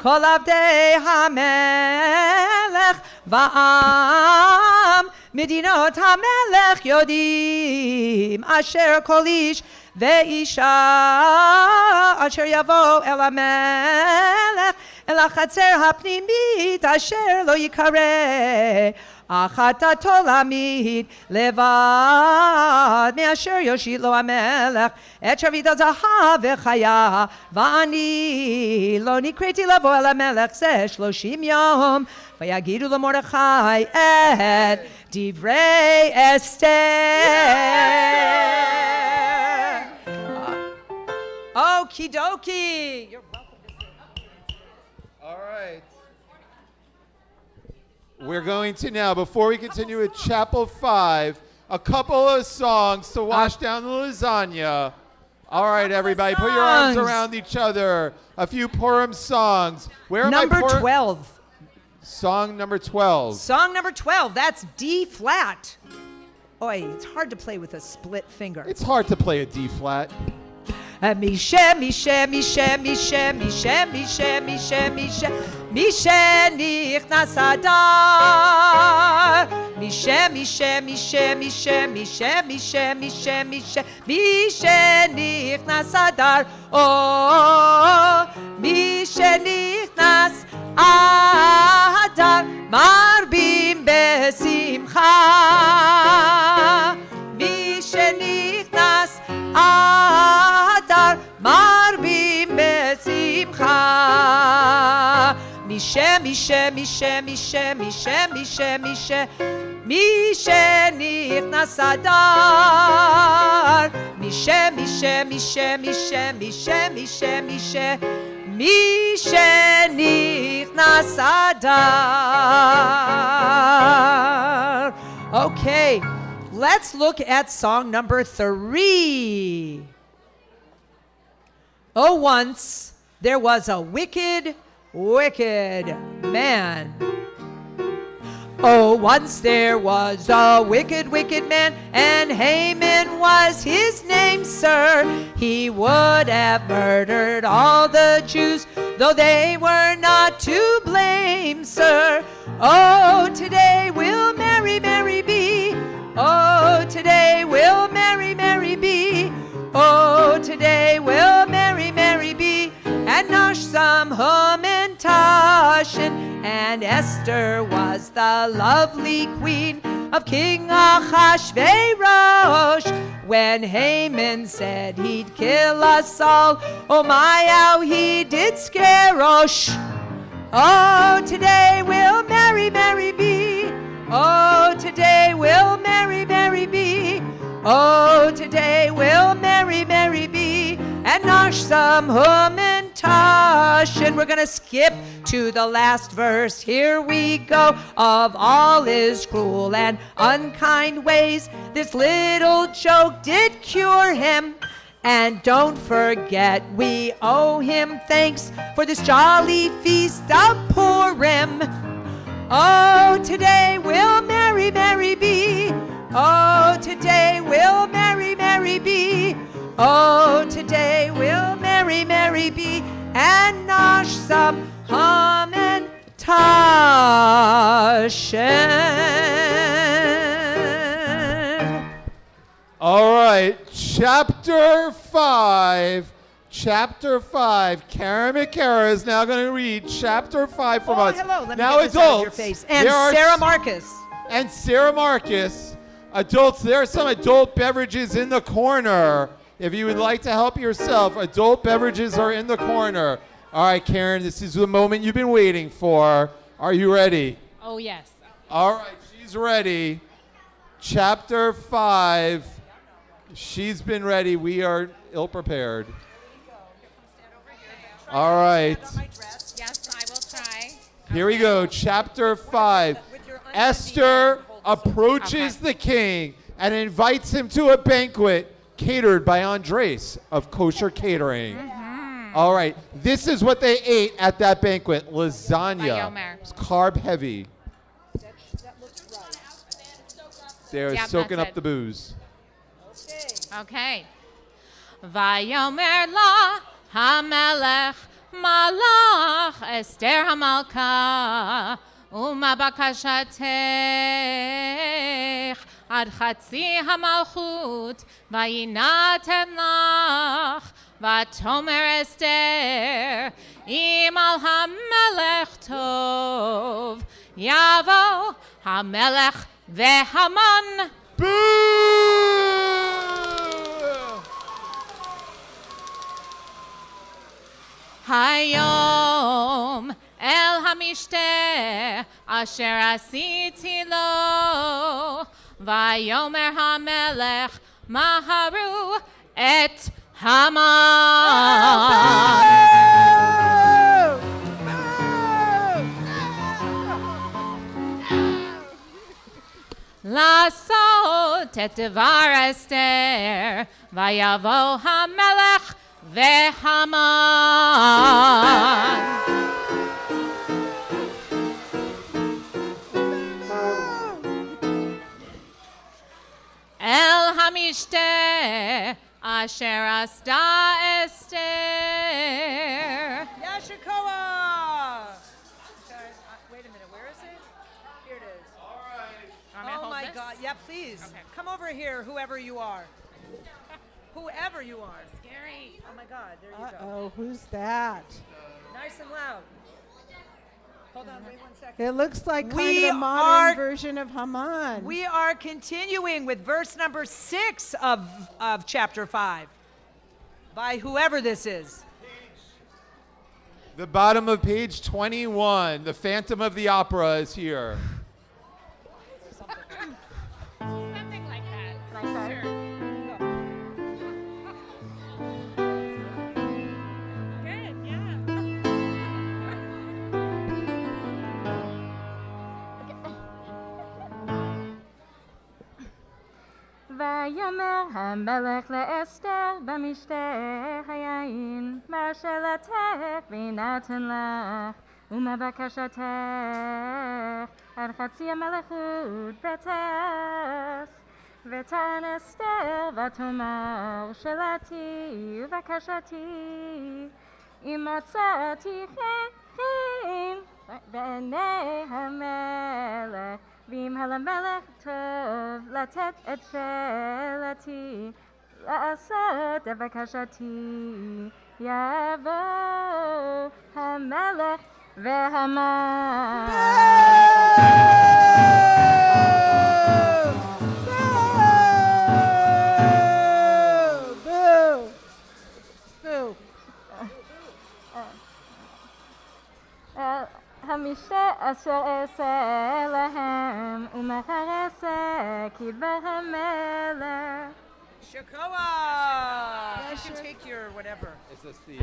כל עבדי המלך ועם מדינות המלך יודעים אשר כל איש ואישה אשר יבוא אל המלך אל החצר הפנימית אשר לא יקרא החלטתו להעמיד לבד מאשר יושיט לו המלך את שרביט הזהב וחיה ואני לא נקראתי לבוא אל המלך זה 30 יום ויגידו למרדכי את דברי אסתר. Okie dokie. You're welcome to sit. All right. We're going to now, before we continue with Chapel 5, a couple of songs to wash down the lasagna. All right, everybody, put your arms around each other. A few Purim songs. Where am number I? Number 12. Song number 12. Song number 12. That's D flat. Oi, it's hard to play with a split finger. It's hard to play a D flat. Mishe, Mishe, Mishe, Mishe, Mishe, Mishe, Mishe, Mishe, Mishe, Nichnas Adar. Mishe, Mishe, Mishe, Mishe, Mishe, Mishe, Mishe, Mishe, Mishe nichnas Adar. Oh, Mishe nichnas Adar, marbim besimcha. Mishe nichnas Adar, marbim besimcha. Mishe, Mishe, Mishe, Mishe, Mishe, Mishe, Mishe, Mishe nichnas Adar. Mishe, Mishe, Mishe, Mishe, Mishe, Mishe, Mishe, Mishe nichnas Adar. Okay, let's look at song number 3. Oh, once there was a wicked man. Oh, once there was a wicked man, and Haman was his name, sir. He would have murdered all the Jews, though they were not to blame, sir. Oh, today will Mary, Mary be. Oh, today will Mary, Mary be. Oh, today will Mary, Mary be. And Nashsam, Hum, and Tashin, and Esther was the lovely queen of King Ahasuerus. When Haman said he'd kill us all, oh my, how he did scare us. Oh, today will Mary, Mary be. Oh, today will Mary, Mary be. Oh, today will Mary, Mary be. And Nashsam, Hum, and Tash. And we're going to skip to the last verse. Here we go. Of all his cruel and unkind ways, this little joke did cure him. And don't forget, we owe him thanks for this jolly feast of Purim. Oh, today will Mary, Mary be. Oh, today will Mary, Mary be. Oh, today will Mary, Mary be. And Nashsam, Hum, and Tashin. All right, chapter 5. Chapter 5. Karen McCara is now going to read chapter 5 from us. Hello. Let me now, get this out of your adults, face. And there are Sarah Marcus. And Sarah Marcus. Adults, there are some adult beverages in the corner. If you would like to help yourself, adult beverages are in the corner. All right, Karen, this is the moment you've been waiting for. Are you ready? Oh, yes. All right, she's ready. Chapter 5. She's been ready. We are ill-prepared. All right. Yes, I will try. Here we go. Chapter 5. Esther approaches the king and invites him to a banquet catered by Andres of Kosher Catering. All right. This is what they ate at that banquet. Lasagna. It's carb heavy. They're soaking up the booze. Okay. Vayomer la hamelech malach Esther hamalka uma bakashatech ad chatzi hamalchut vayinaten lach vatomer Esther im al hamelech tov yavo hamelech vehaman. Hayom el hamishter asher asiti lo vayomer hamelech maharu et Haman. Lasot et devar Esther vayavo hamelech vehaman. El hamishter asher asta Esther. Yashikoa. Wait a minute, where is it? Here it is. Want me to Oh hold my this? God. Yeah, please. Come over here, whoever you are. Whoever you are. Scary. Oh my God, there you go. Uh-oh, who's that? Nice and loud. Hold on, wait 1 second. It looks like kind We of a modern are- version of Haman. We are continuing with verse number 6 of chapter 5 by whoever this is. The bottom of page 21, the Phantom of the Opera is here. Something like that. Sure. Good, yeah. ויאמר המלך לאסתר במשתה היין מה שאלתך וינתן לך ומבקשתך על חצי המלכות ותעש ותען אסתר ותאמר שאלתי ובקשתי אם מצאתי חן בעיני המלך ואם המלך טוב לתת את שאלתי לעשות את בקשתי יבוא המלך והמן Boo! Boo! המשתה אשר אעשה להם ומחר אעשה כדבר המלך. Shekoah! You can take your whatever. Is this the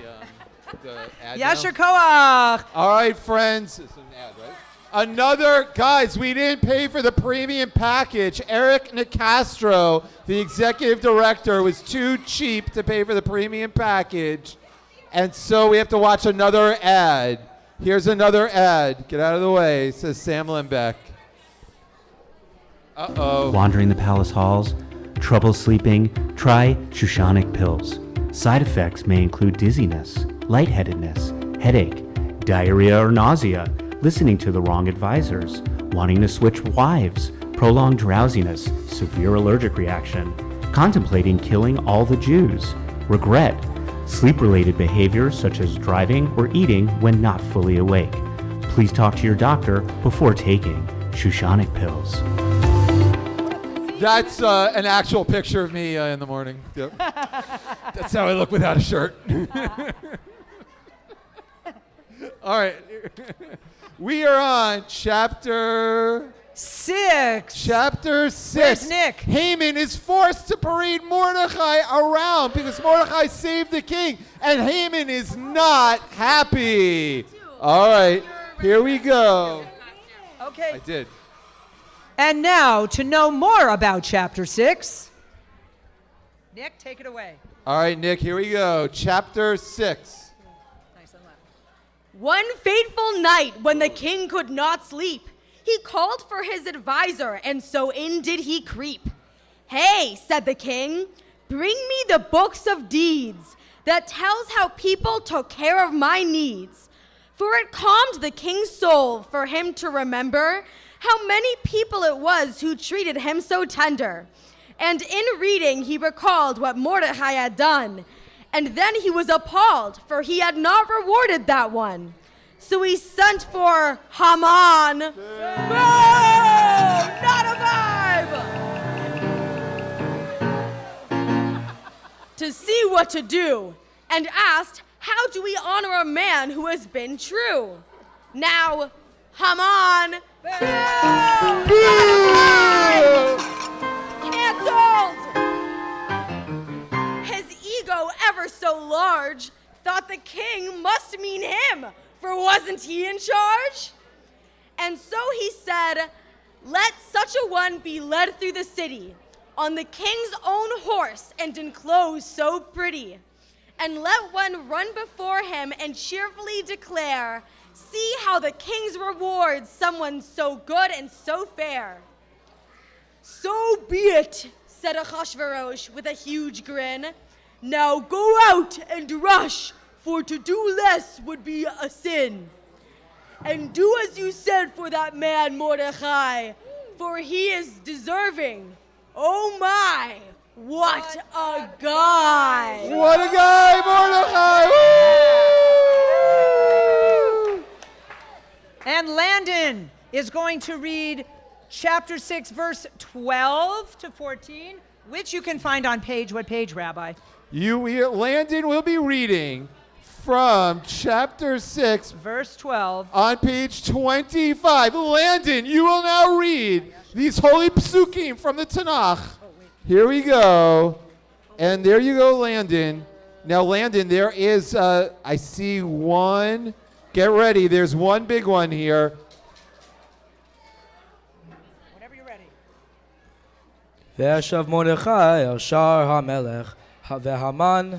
ad? Yasher now? Koach! All right, friends. It's an ad, right? Another, guys, we didn't pay for the premium package. Eric Nicastro, the executive director, was too cheap to pay for the premium package. And so we have to watch another ad. Here's another ad. Get out of the way. It says Sam Lembeck. Uh-oh. Wandering the palace halls, trouble sleeping, try Shoshonic pills. Side effects may include dizziness, lightheadedness, headache, diarrhea or nausea, listening to the wrong advisors, wanting to switch wives, prolonged drowsiness, severe allergic reaction, contemplating killing all the Jews, regret, sleep-related behaviors such as driving or eating when not fully awake. Please talk to your doctor before taking Shoshonic pills. That's an actual picture of me in the morning. Yep. That's how I look without a shirt. All right. We are on chapter 6. Chapter 6. Where's Nick? Haman is forced to parade Mordecai around because Mordecai saved the king, and Haman is not happy. All right, here we go. Okay. I did. And now, to know more about chapter 6, Nick, take it away. All right, Nick, here we go. Chapter 6. One fateful night when the king could not sleep, he called for his advisor, and so in did he creep. Hey, said the king, bring me the books of deeds that tells how people took care of my needs. For it calmed the king's soul for him to remember how many people it was who treated him so tender. And in reading, he recalled what Mordecai had done. And then he was appalled, for he had not rewarded that one. So he sent for Haman. Boo! Not a vibe! To see what to do, and asked, how do we honor a man who has been true? Now, Haman. Cancelled! His ego, ever so large, thought the king must mean him, for wasn't he in charge? And so he said, let such a one be led through the city, on the king's own horse and in clothes so pretty. And let one run before him and cheerfully declare, see how the king's rewards someone so good and so fair. So be it, said Ahasuerus with a huge grin. Now go out and rush, for to do less would be a sin. And do as you said for that man Mordecai. for he is deserving. Oh my, what a guy! What a guy, Mordechai! Woo! And Landon is going to read chapter 6, verse 12 to 14, which you can find on what page, Rabbi? Landon will be reading from chapter 6, verse 12, on page 25. Landon, you will now read these holy psukim from the Tanakh. Here we go. And there you go, Landon. Now, Landon, there is, I see one. Get ready. There's one big one here. Whenever you're ready. וישב מרדכי אל שער המלך והמן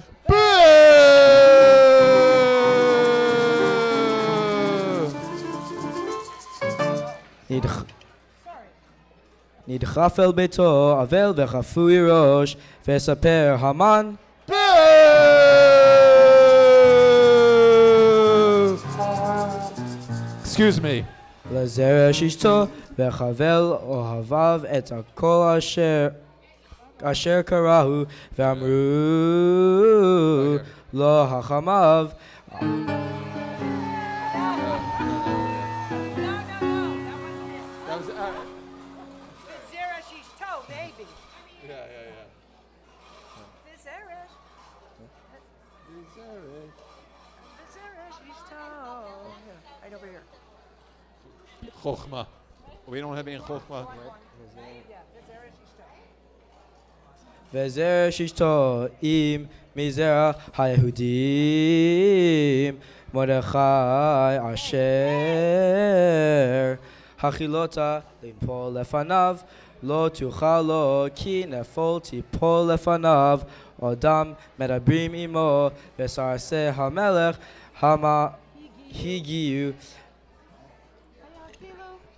נדחף אל ביתו אבל וחפוי ראש וספר המן Excuse me. לזרש אשתו וחבל אוהביו את הכל אשר קראו ואמרו לו החמיו Chochmah. We don't have any chochmah. וזרש אשתו עם מזרע היהודים מרדכי אשר הכילותה לנפול לפניו לא תוכל לו כי נפול תיפול לפניו אדם מדברים עמו וסרסי המלך המה הגיעו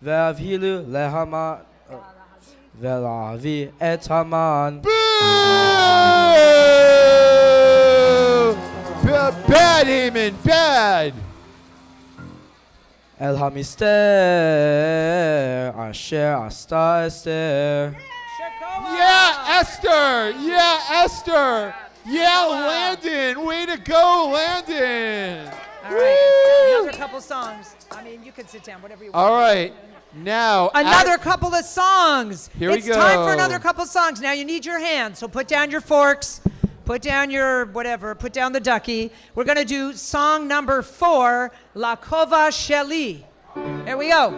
והבהילו להמן ולהביא את המן Bad, Haman, bad. אל המסתר אשר עשתה אסתר Yeah, Esther. Yeah, Esther. Yeah, Landon. Way to go, Landon. All right. Another couple songs. I mean, you can sit down, whatever you want. All right. Now, another couple of songs. Here we go. It's time for another couple of songs. Now you need your hands. So put down your forks. Put down your whatever. Put down the ducky. We're going to do song number 4, La Kova Sheli. Here we go.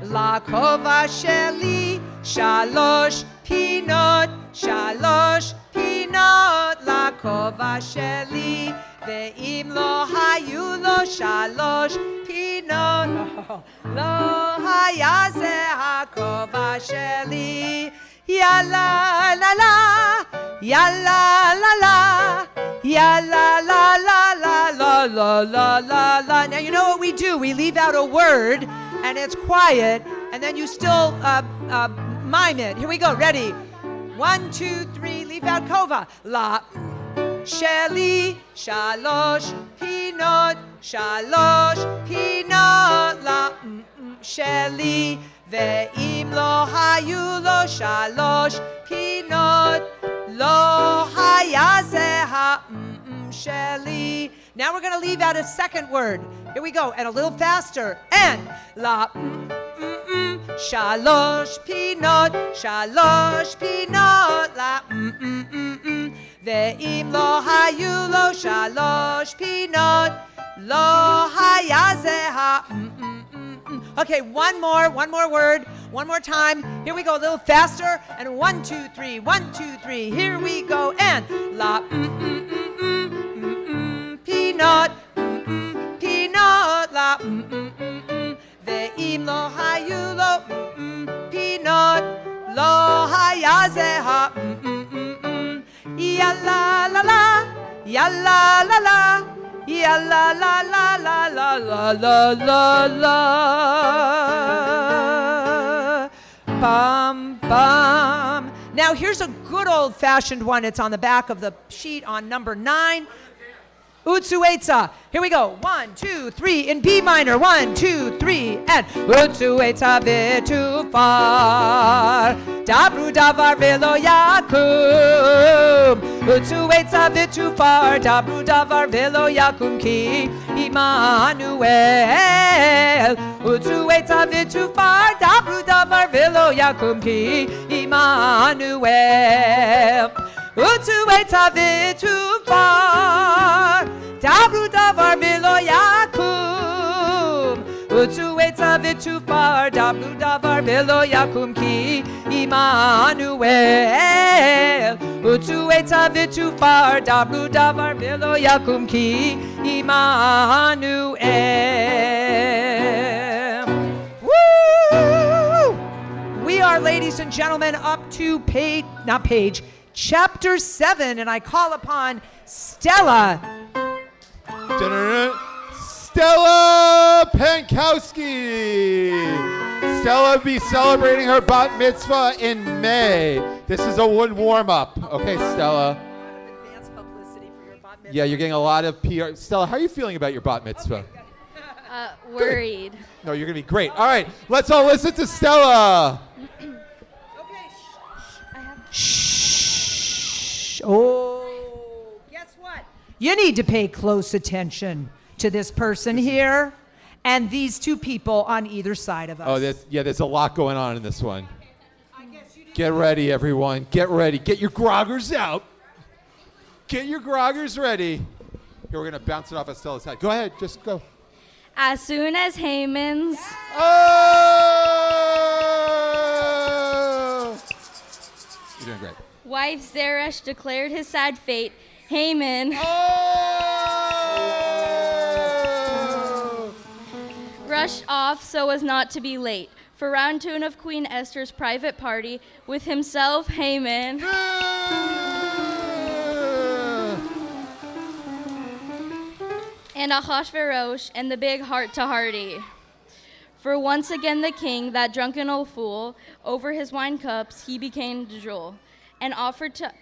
La Kova Sheli, Shalosh Pinot, Shalosh Pinot, La Kova Sheli, Ve'im lo hayu lo Shalosh Pinot, lo haya ze hakova Sheli, Ya la la la, Ya la la la, Ya la la la la la la la la la. Now you know what we do? We leave out a word. And it's quiet, and then you still mime it. Here we go. Ready? 1, 2, 3. Leave out kova. La Sheli Shalosh Pinot Shalosh Pinot La Sheli Ve'im lo hayu lo Shalosh Pinot Lo haya ze ha Sheli. Now we're going to leave out a second word. Here we go. And a little faster. And la Shalosh Pinot Shalosh Pinot La Ve'im lo hayu lo Shalosh Pinot Lo haya ze ha Okay, one more word, one more time. Here we go, a little faster. And 1, 2, 3, 1, 2, 3. Here we go. And la Pinot, Pinot, la Ve'im lo hayu lo Pinot, lo haya ze ha Ya la la la, ya la la la, ya la la la la la la la la la. Bum bum. Now here's a good old-fashioned one. It's on the back of the sheet on number 9. Utsuetza. Here we go. 1, 2, 3 in B minor. 1, 2, 3 and Utsuetza vitufar. Dabru davar velo yakum. Utsuetza vitufar. Dabru davar velo yakum ki Immanuel. Utsuetza vitufar. Dabru davar velo yakum ki Immanuel. Utsuetza vitufar. Dabru davar velo yakum. Utsuetza vitufar. Dabru davar velo yakum ki Immanuel. Utsuetza vitufar. Dabru davar velo yakum ki Immanuel. Woo! We are, ladies and gentlemen, up to chapter 7, and I call upon Stella. Stella Pankowski. Stella will be celebrating her bat mitzvah in May. This is a warm-up. Okay, Stella. Advanced publicity for your bat mitzvah. Yeah, you're getting a lot of PR. Stella, how are you feeling about your bat mitzvah? Worried. No, you're going to be great. All right, let's all listen to Stella. Shh. Oh, guess what? You need to pay close attention to this person here and these two people on either side of us. Oh, there's a lot going on in this one. Get ready, everyone. Get ready. Get your groggers out. Get your groggers ready. Here, we're going to bounce it off of Stella's head. Go ahead. Just go. As soon as Haman's You're doing great. wife Zeresh declared his sad fate, Haman rushed off so as not to be late for round 2 of Queen Esther's private party with himself, Haman, and Ahasuerus and the big heart-to-hearty. For once again the king, that drunken old fool, over his wine cups he became de jour, and offered to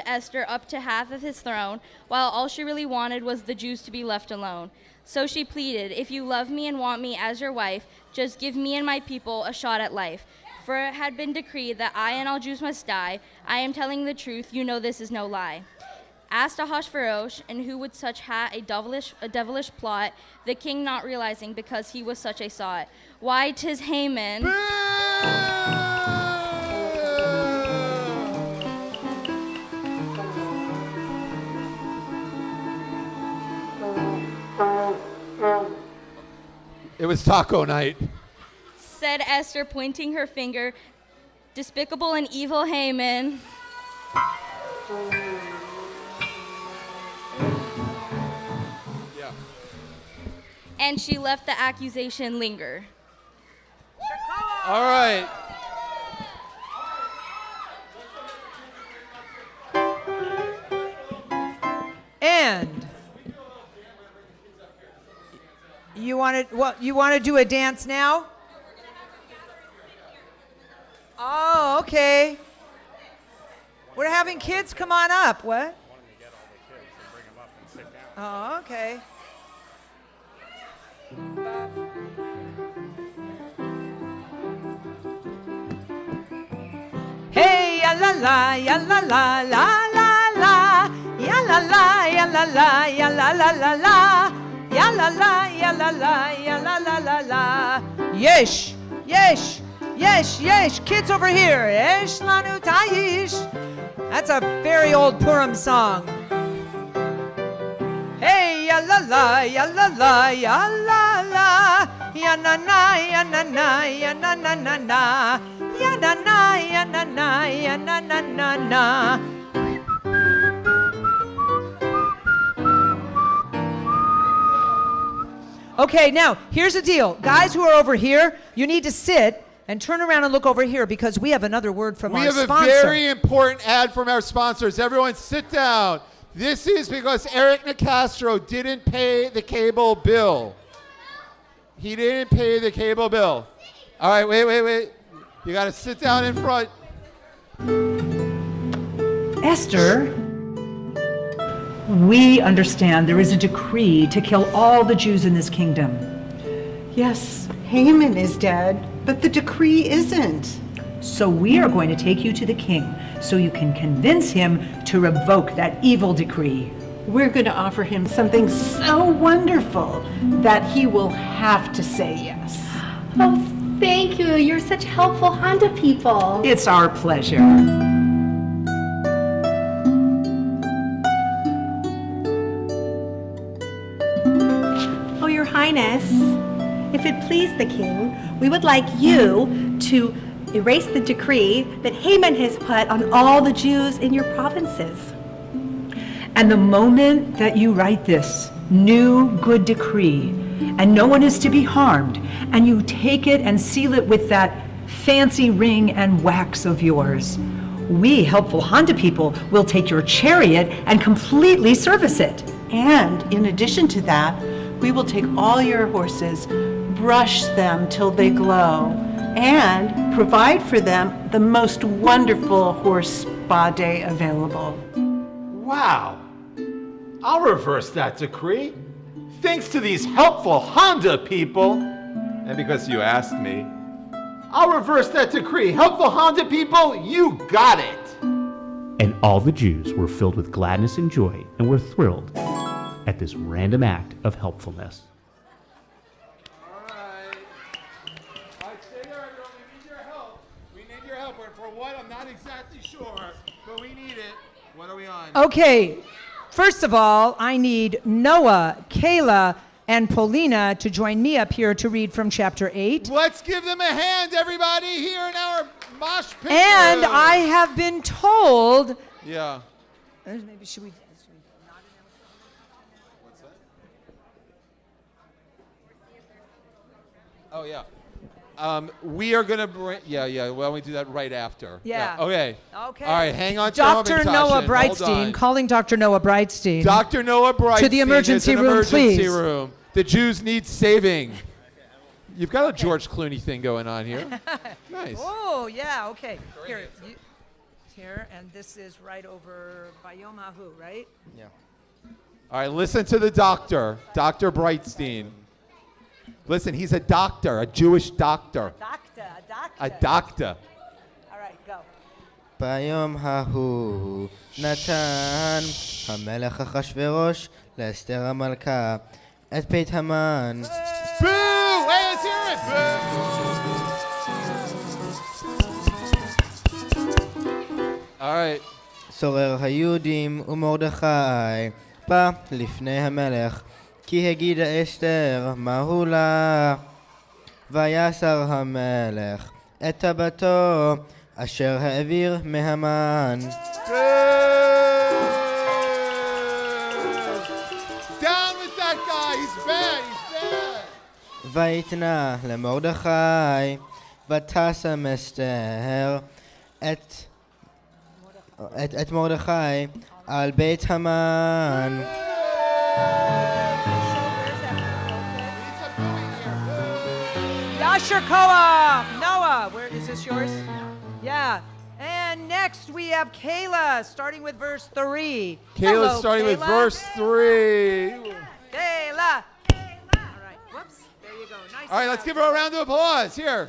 Esther up to half of his throne, while all she really wanted was the Jews to be left alone. So she pleaded, if you love me and want me as your wife, just give me and my people a shot at life. For it had been decreed that I and all Jews must die. I am telling the truth, you know this is no lie. Asked Ahasuerus, and who would such hat a devilish plot, the king not realizing because he was such a sot. Why, 'tis Haman. It was taco night. Said Esther, pointing her finger, despicable and evil Haman. Yeah. And she let the accusation linger. All right. And you want to do a dance now? Oh, okay. We're having kids come on up. What? Oh, okay. Hey, ya la la, ya la la, la la la, ya la la, ya la la, ya la la la la, ya la la, ya la la, ya la la la la. Yesh, yesh, yesh, yesh. Kids over here. Yesh lanu tayish. That's a very old Purim song. Hey, ya la la, ya la la, ya la la, ya na na, ya na na, ya na na na na, ya na na, ya na na, ya na na na na. Okay, now here's the deal. Guys who are over here, you need to sit and turn around and look over here because we have another word from our sponsor. We have a very important ad from our sponsors. Everyone sit down. This is because Eric Nicastro didn't pay the cable bill. He didn't pay the cable bill. All right, wait. You got to sit down in front. Esther, We understand there is a decree to kill all the Jews in this kingdom. Yes, Haman is dead, but the decree isn't. So we are going to take you to the king so you can convince him to revoke that evil decree. We're going to offer him something so wonderful that he will have to say yes. Oh, thank you. You're such helpful Honda people. It's our pleasure. Oh, Your Highness, if it please the king, we would like you to erase the decree that Haman has put on all the Jews in your provinces. And the moment that you write this new good decree, and no one is to be harmed, and you take it and seal it with that fancy ring and wax of yours, we, helpful Honda people, will take your chariot and completely service it. And in addition to that, we will take all your horses, brush them till they glow, and provide for them the most wonderful horse spa day available. Wow. I'll reverse that decree. Thanks to these helpful Honda people. And because you asked me, I'll reverse that decree. Helpful Honda people, you got it. And all the Jews were filled with gladness and joy and were thrilled at this random act of helpfulness. All right, stay there, everyone. We need your help. We need your help. And for what, I'm not exactly sure, but we need it. What are we on? Okay, first of all, I need Noah, Kayla, and Paulina to join me up here to read from chapter 8. Let's give them a hand, everybody, here in our mosh pit. And room. I have been told. Yeah. Maybe should we? Oh, yeah. We are going to bring, why don't we do that right after? Yeah. Okay. Okay. All right, hang on to Dr. your Noah Hold Breitstein, on. calling Dr. Noah Breitstein. Dr. Noah Breitstein. To the emergency is an room, emergency please. room. The Jews need saving. You've got a George Clooney thing going on here. Nice. Oh, yeah, okay. Here, and this is right over Bayom Hahu, right? Yeah. All right, listen to the doctor, Dr. Breitstein. Listen, he's a doctor, a Jewish doctor. A doctor. All right, go. ביום ההוא נתן המלך אחשוורוש לאסתר המלכה את בית המן. Boo! Hey, let's hear it! Boo! All right. שורר היהודים ומרדכי בא לפני המלך כי הגידה אסתר מהו לה. ויסר המלך את טבתו אשר העביר מהמן. Down with that guy, he's bad, he's bad. ויתנה למרדכי ותשם אסתר את מרדכי על בית המן. Yasher Koa! Noah, where is this yours? Yeah. And next we have Kayla, starting with verse 3. Kayla's starting with verse 3. Kayla! All right, whoops. There you go. Nice. All right, let's give her a round of applause. Here.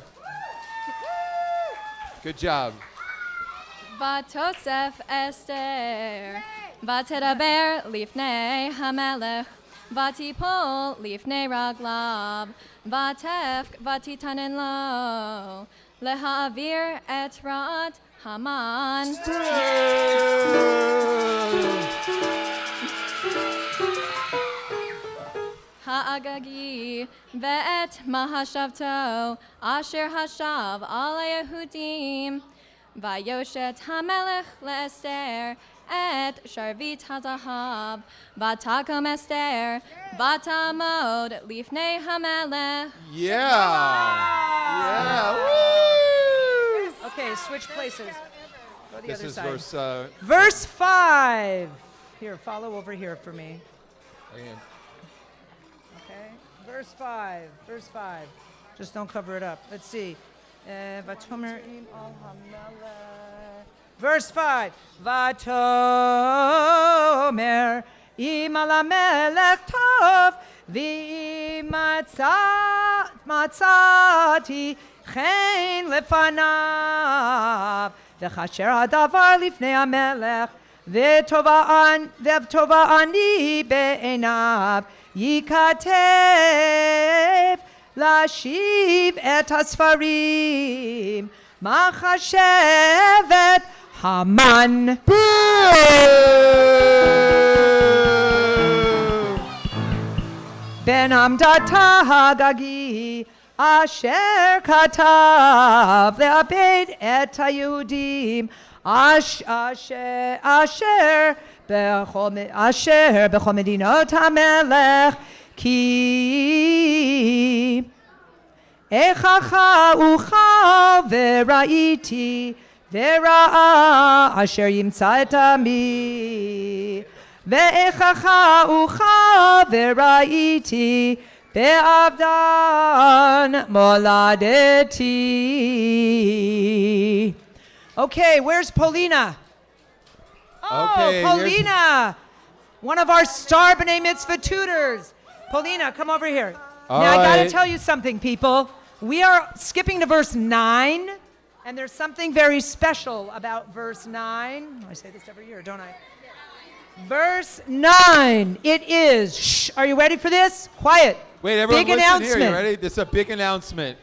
Good job. ותוסף אסתר, ותדבר לפני המלך, ותיפול לפני רגליו, ותבך ותתנן לו, להעביר את רעת המן. האגגי ואת מחשבתו אשר חשב על היהודים. ויושת המלך לאסתר את שרביט הזהב, ותקום אסתר, ותעמוד לפני המלך. Yeah. Woo! Okay, switch places. Go the This other is side. verse... Verse 5. Here, follow over here for me. Okay, verse 5. Verse 5. Just don't cover it up. Let's see. Verse 5. Vatomer אם על המלך טוב, ואם מצאתי חן לפניו, וכאשר הדבר לפני המלך, וטובה אני בעיניו, ייכתב להשיב את הספרים. מה חשבת המן? בן עמדתה הגגי אשר כתב לאבד את היהודים אשר בכל מדינות המלך, כי איכך אוכל וראיתי וראה אשר ימצא את עמי, ואיכך אוכל וראיתי באבדן מולדתי. Okay, where's Paulina? Oh, Okay, Paulina, one of our star B'nai Mitzvah tutors. Paulina, come over here. Now, I got to right. tell you something, people. We are skipping to verse 9, and there's something very special about verse 9. I say this every year, don't I? Verse 9, it is, shh, are you ready for this? Quiet. Wait, everyone, Big listen announcement. here. You ready? This is a big announcement.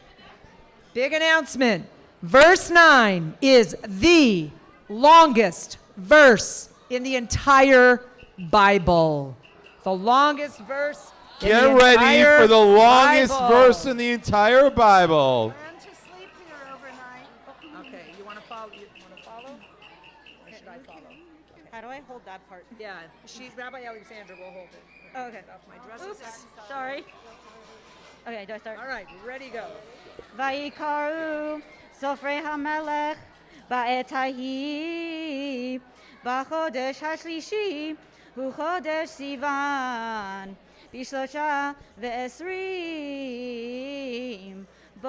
Big announcement. Verse 9 is the longest verse in the entire Bible. The longest verse in Get the ready entire for the longest Bible. verse in the entire Bible. Okay, you want to follow? You want to follow? Or should I follow? How do I hold that part? Yeah, Rabbi Alexandra will hold it. Oh, okay. Off my dress. Oops, sorry. Okay, do I start? All right, ready, go. ויקראו סופרי המלך בעת ההיא, בחודש השלישי הוא חודש סיוון, ב13 בו,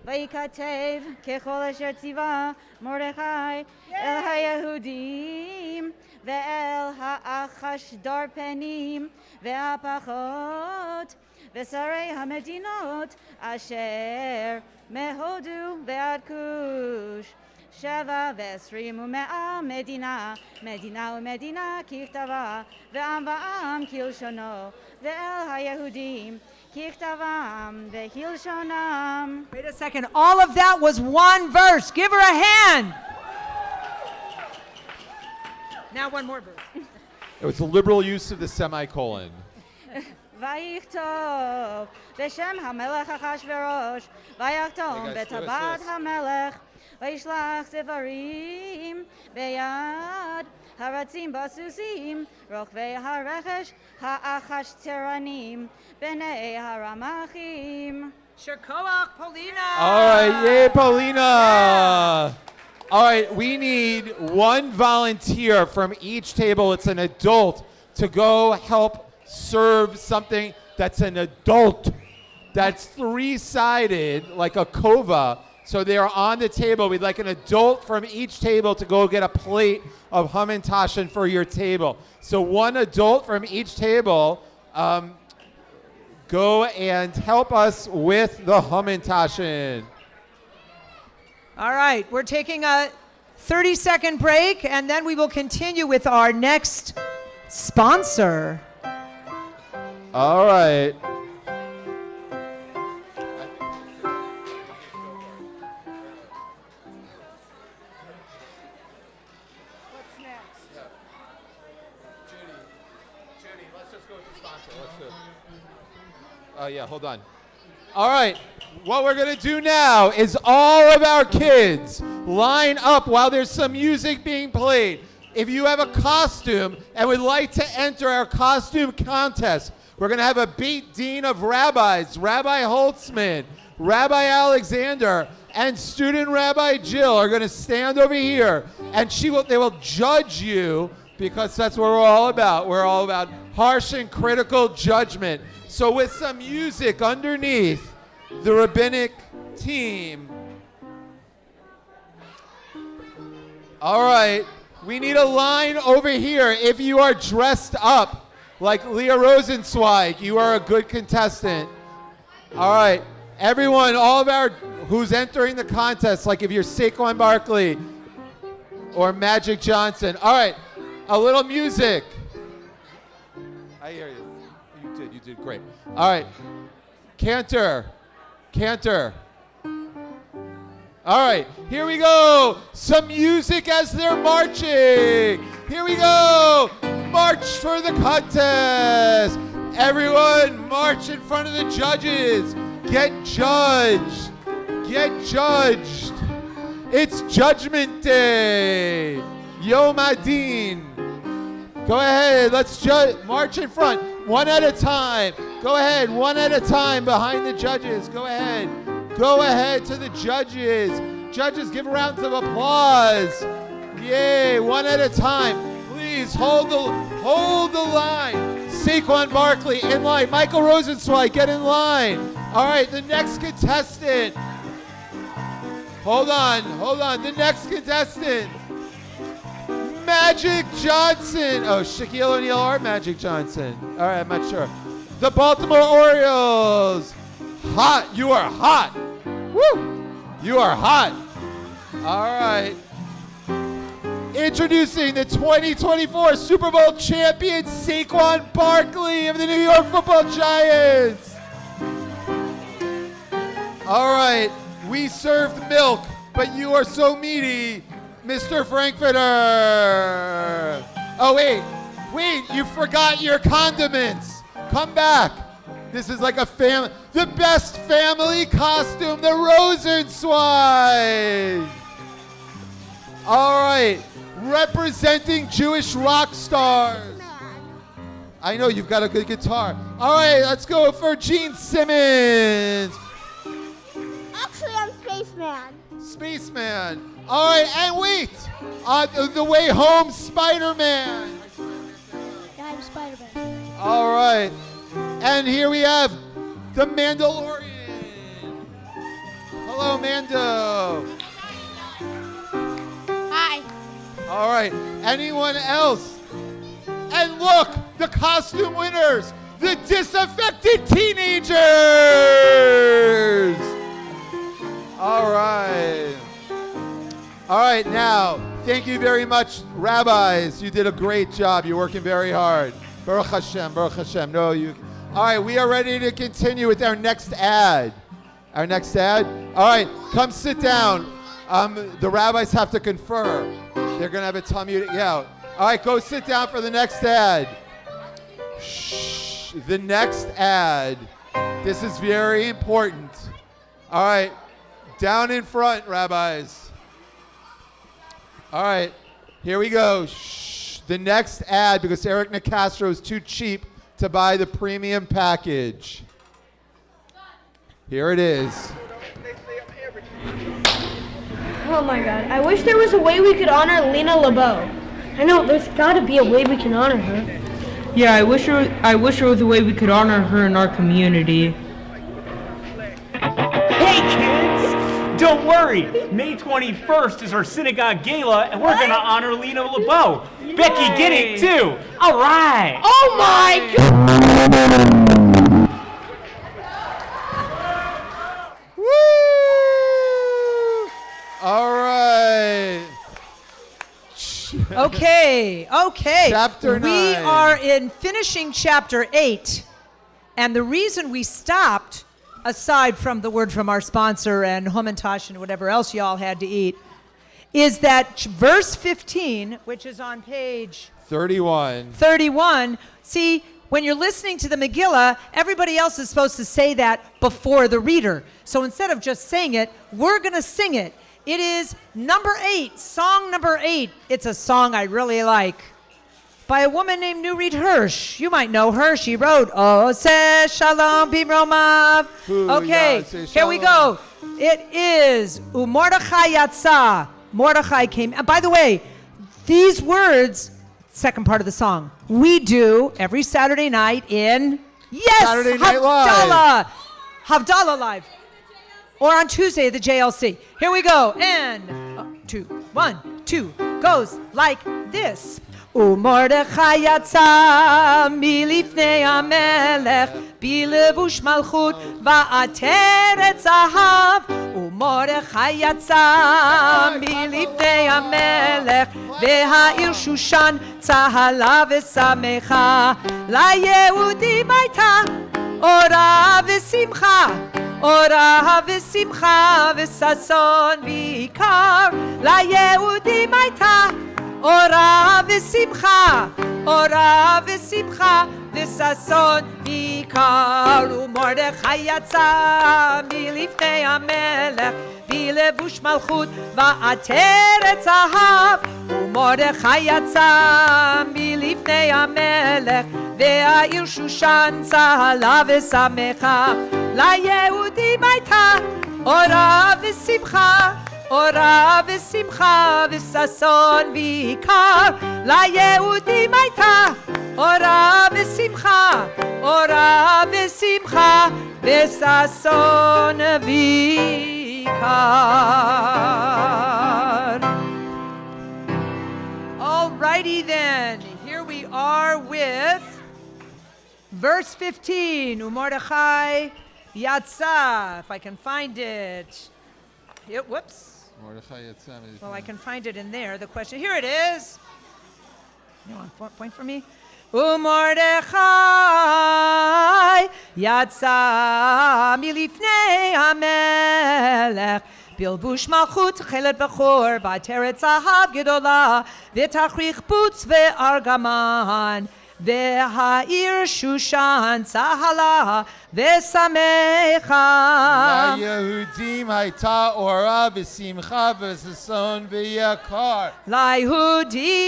וייכתב ככל אשר ציווה מרדכי אל היהודים ואל האחשדר פנים והפחות ושרי המדינות אשר מהודו ועד כוש 27 ומאה מדינה ומדינה ככתבה ועם ועם כלשונו ואל היהודים ככתבם וכלשונם. Wait a second. All of that was one verse. Give her a hand. Now one more verse. It was a liberal use of the semicolon. ויכתוב בשם המלך אחשוורוש ויחתום Hey guys, give us בטבעת this. המלך וישלח ספרים ביד הרצים בסוסים רוכבי הרכש האחשצרנים בני הרמחים. Shekoach, Paulina. All right, yay, Paulina. All right, we need one volunteer from each table. It's an adult to go help serve something that's an adult, that's three-sided, like a kova. So they are on the table. We'd like an adult from each table to go get a plate of hamantashen for your table. So one adult from each table, go and help us with the hamantashen. All right, we're taking a 30-second break, and then we will continue with our next sponsor. All right. What's next? Judy, let's just go with the sponsor. Let's do it. Oh, yeah, hold on. All right. What we're going to do now is all of our kids line up while there's some music being played. If you have a costume and would like to enter our costume contest, we're going to have a Beit Din of rabbis, Rabbi Holtzman, Rabbi Alexander, and student Rabbi Jill are going to stand over here, and they will judge you, because that's what we're all about. We're all about harsh and critical judgment. So with some music underneath, the rabbinic team. All right, We need a line over here. If you are dressed up like Leah Rosenzweig, you are a good contestant. All right. Everyone, all of our who's entering the contest, like if you're Saquon Barkley or Magic Johnson. All right. A little music. I hear you. You did great. All right. Cantor. All right, here we go. Some music as they're marching. Here we go. March for the contest. Everyone, march in front of the judges. Get judged. It's Judgment Day. Yom Adin. Go ahead, let's march in front. One at a time. Go ahead, one at a time behind the judges. Go ahead to the judges. Judges, give rounds of applause. Yay, one at a time. Please hold the line. Saquon Barkley in line. Michael Rosenzweig, get in line. All right, the next contestant. Hold on. The next contestant. Magic Johnson. Oh, Shaquille O'Neal or Magic Johnson? All right, I'm not sure. The Baltimore Orioles. Hot. You are hot. Woo. You are hot. All right. Introducing the 2024 Super Bowl champion, Saquon Barkley of the New York Football Giants. All right. We served milk, but you are so meaty, Mr. Frankfurter. Oh, wait, you forgot your condiments. Come back. This is like the best family costume, the Rosenzweig. All right, representing Jewish rock stars. I know you've got a good guitar. All right, let's go for Gene Simmons. Actually, I'm Spaceman. All right, and wait. On the way home, Spider-Man. Yeah, I'm Spider-Man. All right. And here we have the Mandalorian. Hello, Mando. Hi. All right. Anyone else? And look, the costume winners, the disaffected teenagers. All right. All right, now, thank you very much, rabbis. You did a great job. You're working very hard. Baruch Hashem, Baruch Hashem. All right, we are ready to continue with our next ad. All right, come sit down. The rabbis have to confer. They're going to have a Talmudic out. All right, go sit down for the next ad. Shh, the next ad. This is very important. All right, down in front, rabbis. All right, here we go. Shh. The next ad, because Eric Nicastro is too cheap to buy the premium package. Here it is. Oh my God! I wish there was a way we could honor Lena LeBeau. I know there's got to be a way we can honor her. Yeah, I wish there was a way we could honor her in our community. Hey kids! Don't worry, May 21st is our synagogue gala, and we're gonna honor Lena LeBeau. Yay. Becky, get it too. All right. Oh my God! Woo! All right. Okay. Chapter 9. We are finishing chapter 8. And the reason we stopped, aside from the word from our sponsor and Hamantash and whatever else y'all had to eat, is that verse 15, which is on page 31. See, when you're listening to the Megillah, everybody else is supposed to say that before the reader. So instead of just saying it, we're going to sing it. It is number 8, song number 8. It's a song I really like by a woman named Nurit Hirsch. You might know her. She wrote, Oseh Shalom Bimromav. Okay, here we go. It is Mordechai Yatsa. Mordechai came. And by the way, these words, second part of the song, we do every Saturday night in, Saturday Night Live. Havdalah Live. Or on Tuesday at the JLC. Here we go. And 1, 2, goes like this. ומרדכי יצא מלפני המלך בלבוש מלכות ועטרת זהב. ומרדכי יצא מלפני המלך והעיר שושן צהלה ושמחה. ליהודים הייתה אורה ושמחה, אורה ושמחה וששון ויקר. ליהודים הייתה אורה ושמחה, אורה ושמחה וששון ויקר. ומרדכי יצא מלפני המלך בלבוש מלכות ועטרת זהב. ומרדכי יצא מלפני המלך והעיר שושן צהלה ושמחה. ליהודים הייתה אורה ושמחה, אורה ושמחה וששון ויקר. ליהודים הייתה אורה ושמחה, אורה ושמחה וששון ויקר. Alrighty then, here we are with verse 15. Umordechai Yatsa, if I can find it. Whoops. Well, I can find it in there. The question, here it is. You want point for me? Umordechai Yatsa milifnei hamelech בלבוש מלכות תכלת בחור ועטרת זהב גדולה ותכריך בוץ וארגמן והעיר שושן צהלה ושמחה. ליהודים הייתה אורה ושמחה וששון ויקר. ליהודים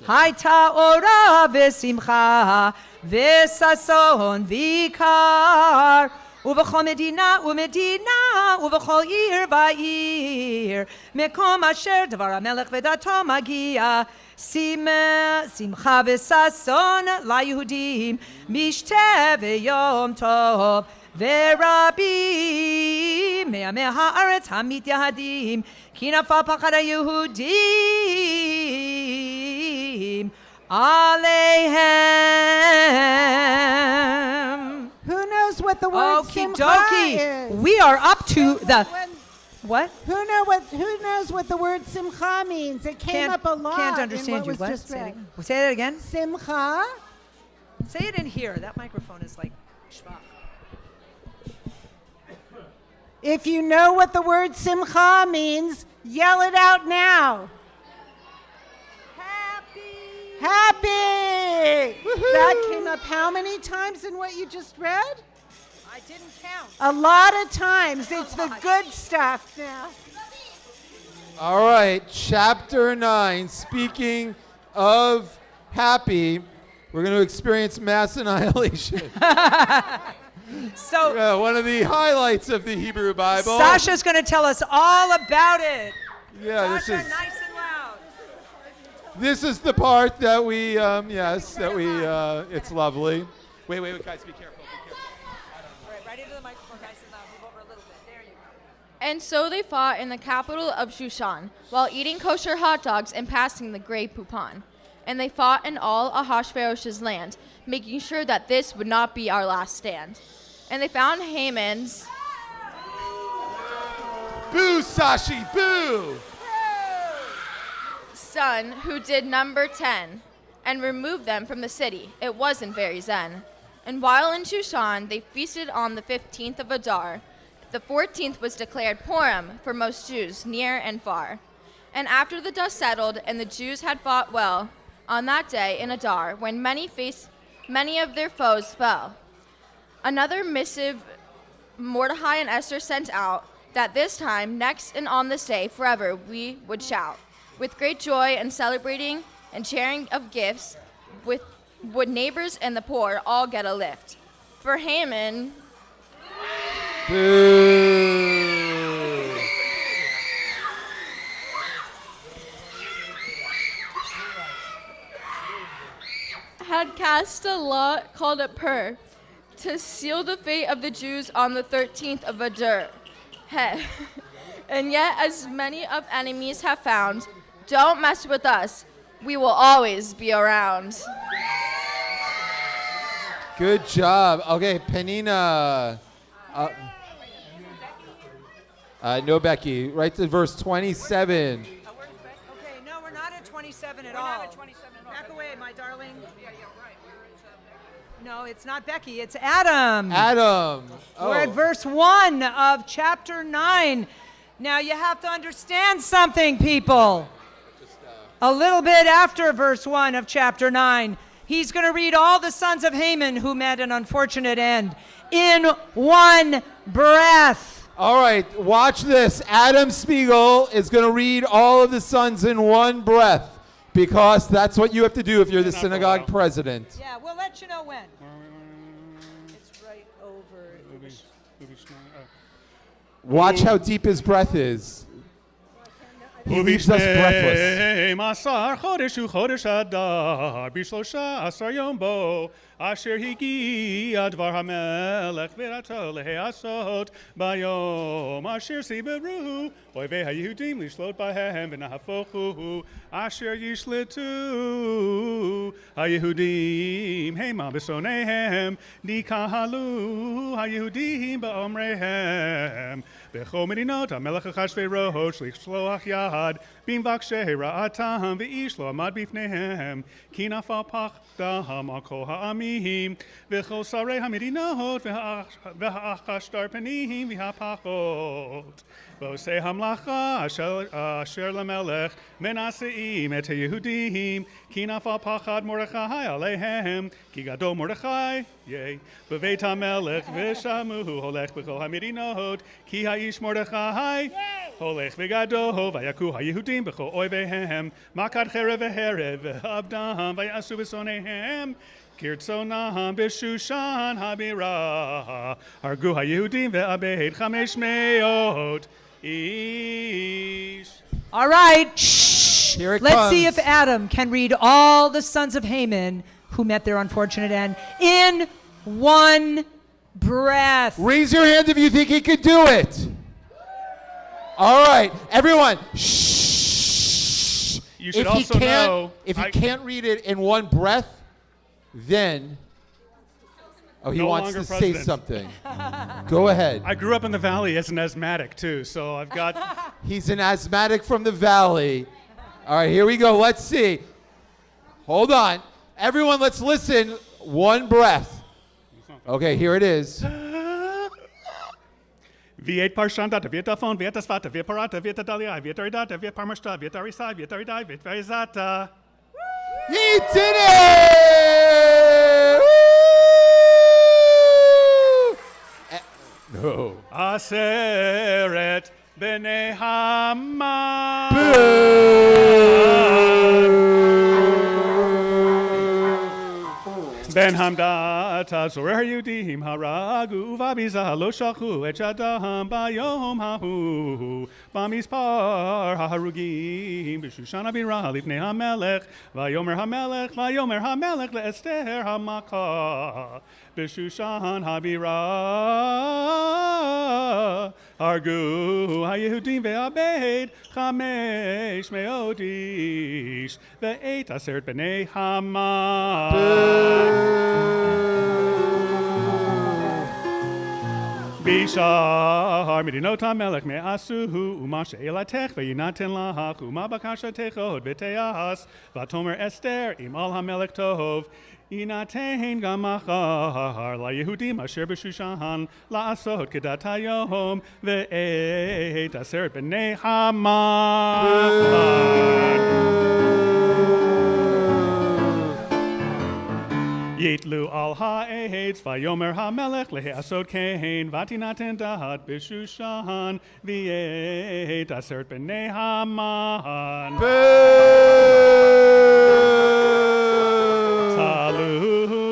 הייתה אורה ושמחה וששון ויקר. ובכל מדינה ומדינה ובכל עיר ועיר מקום אשר דבר המלך ודתו מגיע שמחה וששון ליהודים משתה ויום טוב ורבים מעמי הארץ המתייהדים כי נפל פחד היהודים עליהם. Who knows what the word simcha is? We are up to the what? Who knows what the word simcha means? It came up a lot. Can't understand you. What? Say that again. Simcha. Say it in here. That microphone is like schwach. If you know what the word simcha means, yell it out now. Happy! That came up how many times in what you just read? I didn't count. A lot of times. It's the good stuff now. All right, chapter 9, speaking of happy, we're going to experience mass annihilation. So one of the highlights of the Hebrew Bible. Sasha's going to tell us all about it. Yeah, Sasha, nice and loud. This is the part that we, it's lovely. Wait, guys, be careful. Right into the microphone, nice and loud. Move over a little bit. There you go. And so they fought in the capital of Shushan, while eating kosher hot dogs and passing the great Pupan. And they fought in all Ahasuerus's land, making sure that this would not be our last stand. And they found Haman's... Boo, Sashi, boo! son, who did number 10, and removed them from the city. It wasn't very zen. And while in Shushan, they feasted on the 15th of Adar. The 14th was declared Purim for most Jews, near and far. And after the dust settled and the Jews had fought well, on that day in Adar, when many of their foes fell, another missive Mordecai and Esther sent out, that this time, next and on this day, forever, we would shout. With great joy and celebrating and sharing of gifts, would neighbors and the poor all get a lift. For Haman... Boo! had cast a lot called a pur to seal the fate of the Jews on the 13th of Adar. And yet, as many of enemies have found, don't mess with us. We will always be around. Good job. Okay, Penina. No, Becky. Right to verse 27. Okay, no, we're not at 27 at all. We're not at 27 at all. Back away, my darling. Yeah, right. No, it's not Becky. It's Adam. Adam. We're at verse 1 of chapter 9. Now, you have to understand something, people. A little bit after verse 1 of chapter 9, he's going to read all the sons of Haman who met an unfortunate end in one breath. All right, watch this. Adam Spiegel is going to read all of the sons in one breath because that's what you have to do if you're the synagogue president. Yeah, we'll let you know when. It's right over. Watch how deep his breath is. He leaves us breathless. Masar chodesh u chodesh adar b'shlosha asar yom bo asher higia dvar hamelech v'rato leheasot bayom asher siberu oivei haYehudim lishlot bahem v'nahafochu asher yishletu haYehudim hema b'sonehem nikahalu haYehudim ba'omrehem b'chol medinot hamelech Achashverosh lichloach yad bim vakshei ra'atam v'ish lo amad bifnehem ki nafal pachdam al kol ha'amim v'chol sarei hamedinot v'ha'achashtar panim v'ha'pachot v'osei hamlacha asher lamelech menaseim et haYehudim ki nafal pachad Mordechai aleihem ki gadol Mordechai yea b'veit hamelech v'shamuhu holech b'chol hamedinot ki ha'ish Mordechai holech v'gadol v'yaku haYehudim b'chol oiveihem makad cherev v'herev v'abdam v'yasu b'sonehem kirtzonam b'shushan habira hargu haYehudim v'abeid chamesh meot ish. All right, shh. Here it Let's comes. see if Adam can read all the sons of Haman who met their unfortunate end in one breath. Raise your hand if you think he could do it. All right, everyone. Shh. You should if also know. If he can't read it in one breath, then. Oh, he No wants longer to say president. something. Go ahead. I grew up in the valley as an asthmatic too, so I've got. He's an asthmatic from the valley. All right, here we go. Let's see. Hold on. Everyone, let's listen. One breath. Okay, here it is. Viet parshanta, viet afon, viet asfata, viet parata, viet adalia, viet aridata, viet parmashta, viet arisai, viet aridai, viet verizata. He did it! Woo! No. Aseret b'nei Haman. Ben Hamdat Zorer Yudim Haragu Vabiza Lo Shachu Et Shadam Bayom Hahu Bamispar Harugim B'Shushan Abira Lifnei Hamelech Vayomer Hamelech Le'Esther Hamaka B'Shushan Habira Hargu HaYehudim Ve'Abeid Chamesh Meot Ish Ve'et Aseret B'nei Haman Bishar Medinot HaMelech Me'asuhu Uma She'elatech Ve'yinaten Lahach Uma Bakasha Techod V'Te'as V'Tomer Esther Im Al HaMelech Tov Inatein gamachar la Yehudim asher b'Shushan la'asot kedat hayom ve'et aseret b'nei Haman. Yitlu al ha'etz vayomer hamelech le'asot kein vatinaten dahat b'Shushan v'et aseret b'nei Haman. Salu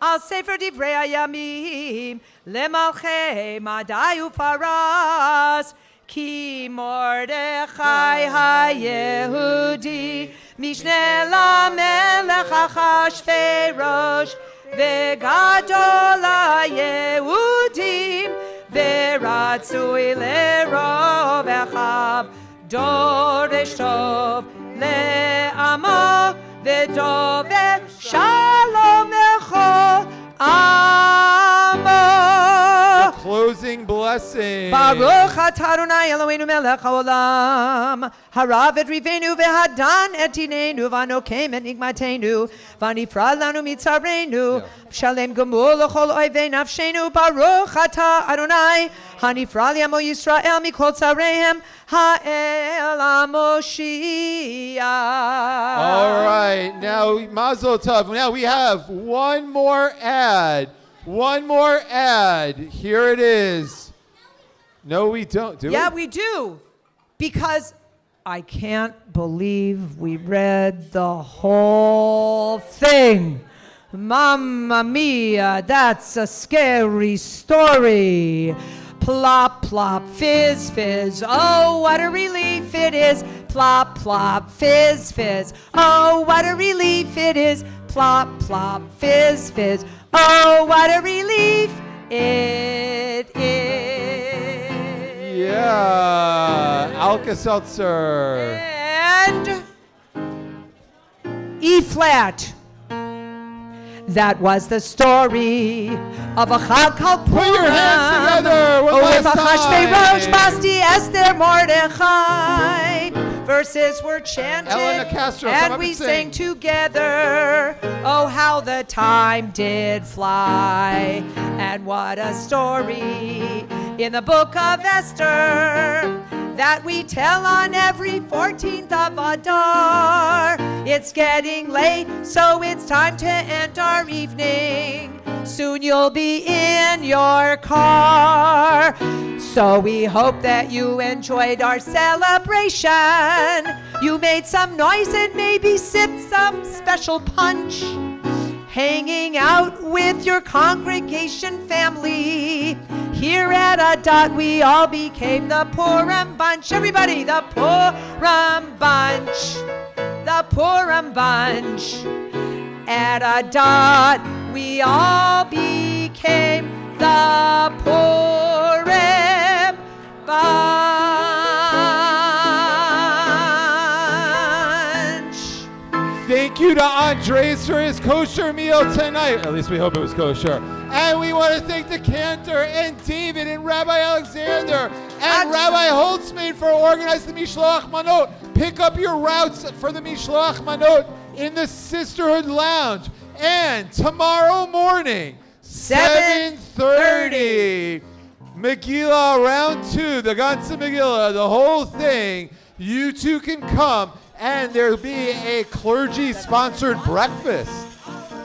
Al Sefer Divrei Hayamim, Lemalchei Madai Uparas, Ki Mordechai HaYehudi, Mishneh LaMelech Achashverosh, Vegadol HaYehudim, Veratzui Lerov Echav, Doresh Tov Le'amo, V'dover Shalom Lecho Amo. The closing blessing. Baruch atah Adonai Eloheinu melech haolam, harav et rivenu vehadan et tinenu vanokem et nigmatenu vanifrad lanu mitzarenu shalem gemur lechol oivei nafshenu. Baruch atah Adonai hanifrad li'amo Yisrael mikol tzareihem ha'el HaMoshiach. All right, now Mazel Tov. Now we have one more ad. One more ad. Here it is. No, we don't. Do Yeah, we? we do. Because I can't believe we read the whole thing. Mamma mia, that's a scary story. Plop, plop, fizz, fizz. Oh, what a relief it is. Plop, plop, fizz, fizz. Oh, what a relief it is. Plop, plop, fizz, fizz. Oh, what a relief it is. Yeah. Alka-Seltzer. And E flat. That was the story of a Chag called Purim. Put your hands together one with last Achashverosh, time. Basti, Esther, Mordechai. Verses were chanted, Elena Castro, come and up we and sing. sang together. Oh, how the time did fly, and what a story in the book of Esther that we tell on every 14th of Adar. It's getting late, so it's time to end our evening. Soon you'll be in your car. So we hope that you enjoyed our celebration. You made some noise and maybe sipped some special punch. Hanging out with your congregation family. Here at Adat we all became the Purim bunch. Everybody, the Purim bunch. The Purim bunch. At Adat we all became the Purim bunch. Thank you to Andres for his kosher meal tonight. At least we hope it was kosher. And we want to thank the Cantor and David and Rabbi Alexander and Rabbi Holtzman for organizing the Mishloach Manot. Pick up your routes for the Mishloach Manot in the Sisterhood Lounge. And tomorrow morning, 7:30, Megillah round 2, the Ganze Megillah, the whole thing. You too can come, and there'll be a clergy-sponsored breakfast.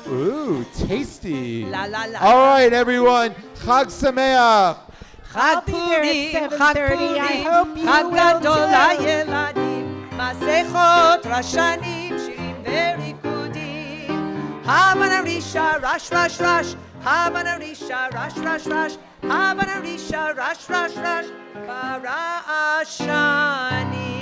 Ooh, tasty. La, la, la. All right, everyone. Chag Sameach. Chag Purim, Chag Purim, Chag Gadol HaYeladim, Masechot, Rashanim, Shirim veRikudim. Havana Risha, Rash, Rash, Rash. Havana Risha, Rash, Rash, Rash. Havana Risha, Rash, Rash, Rash. Parashani.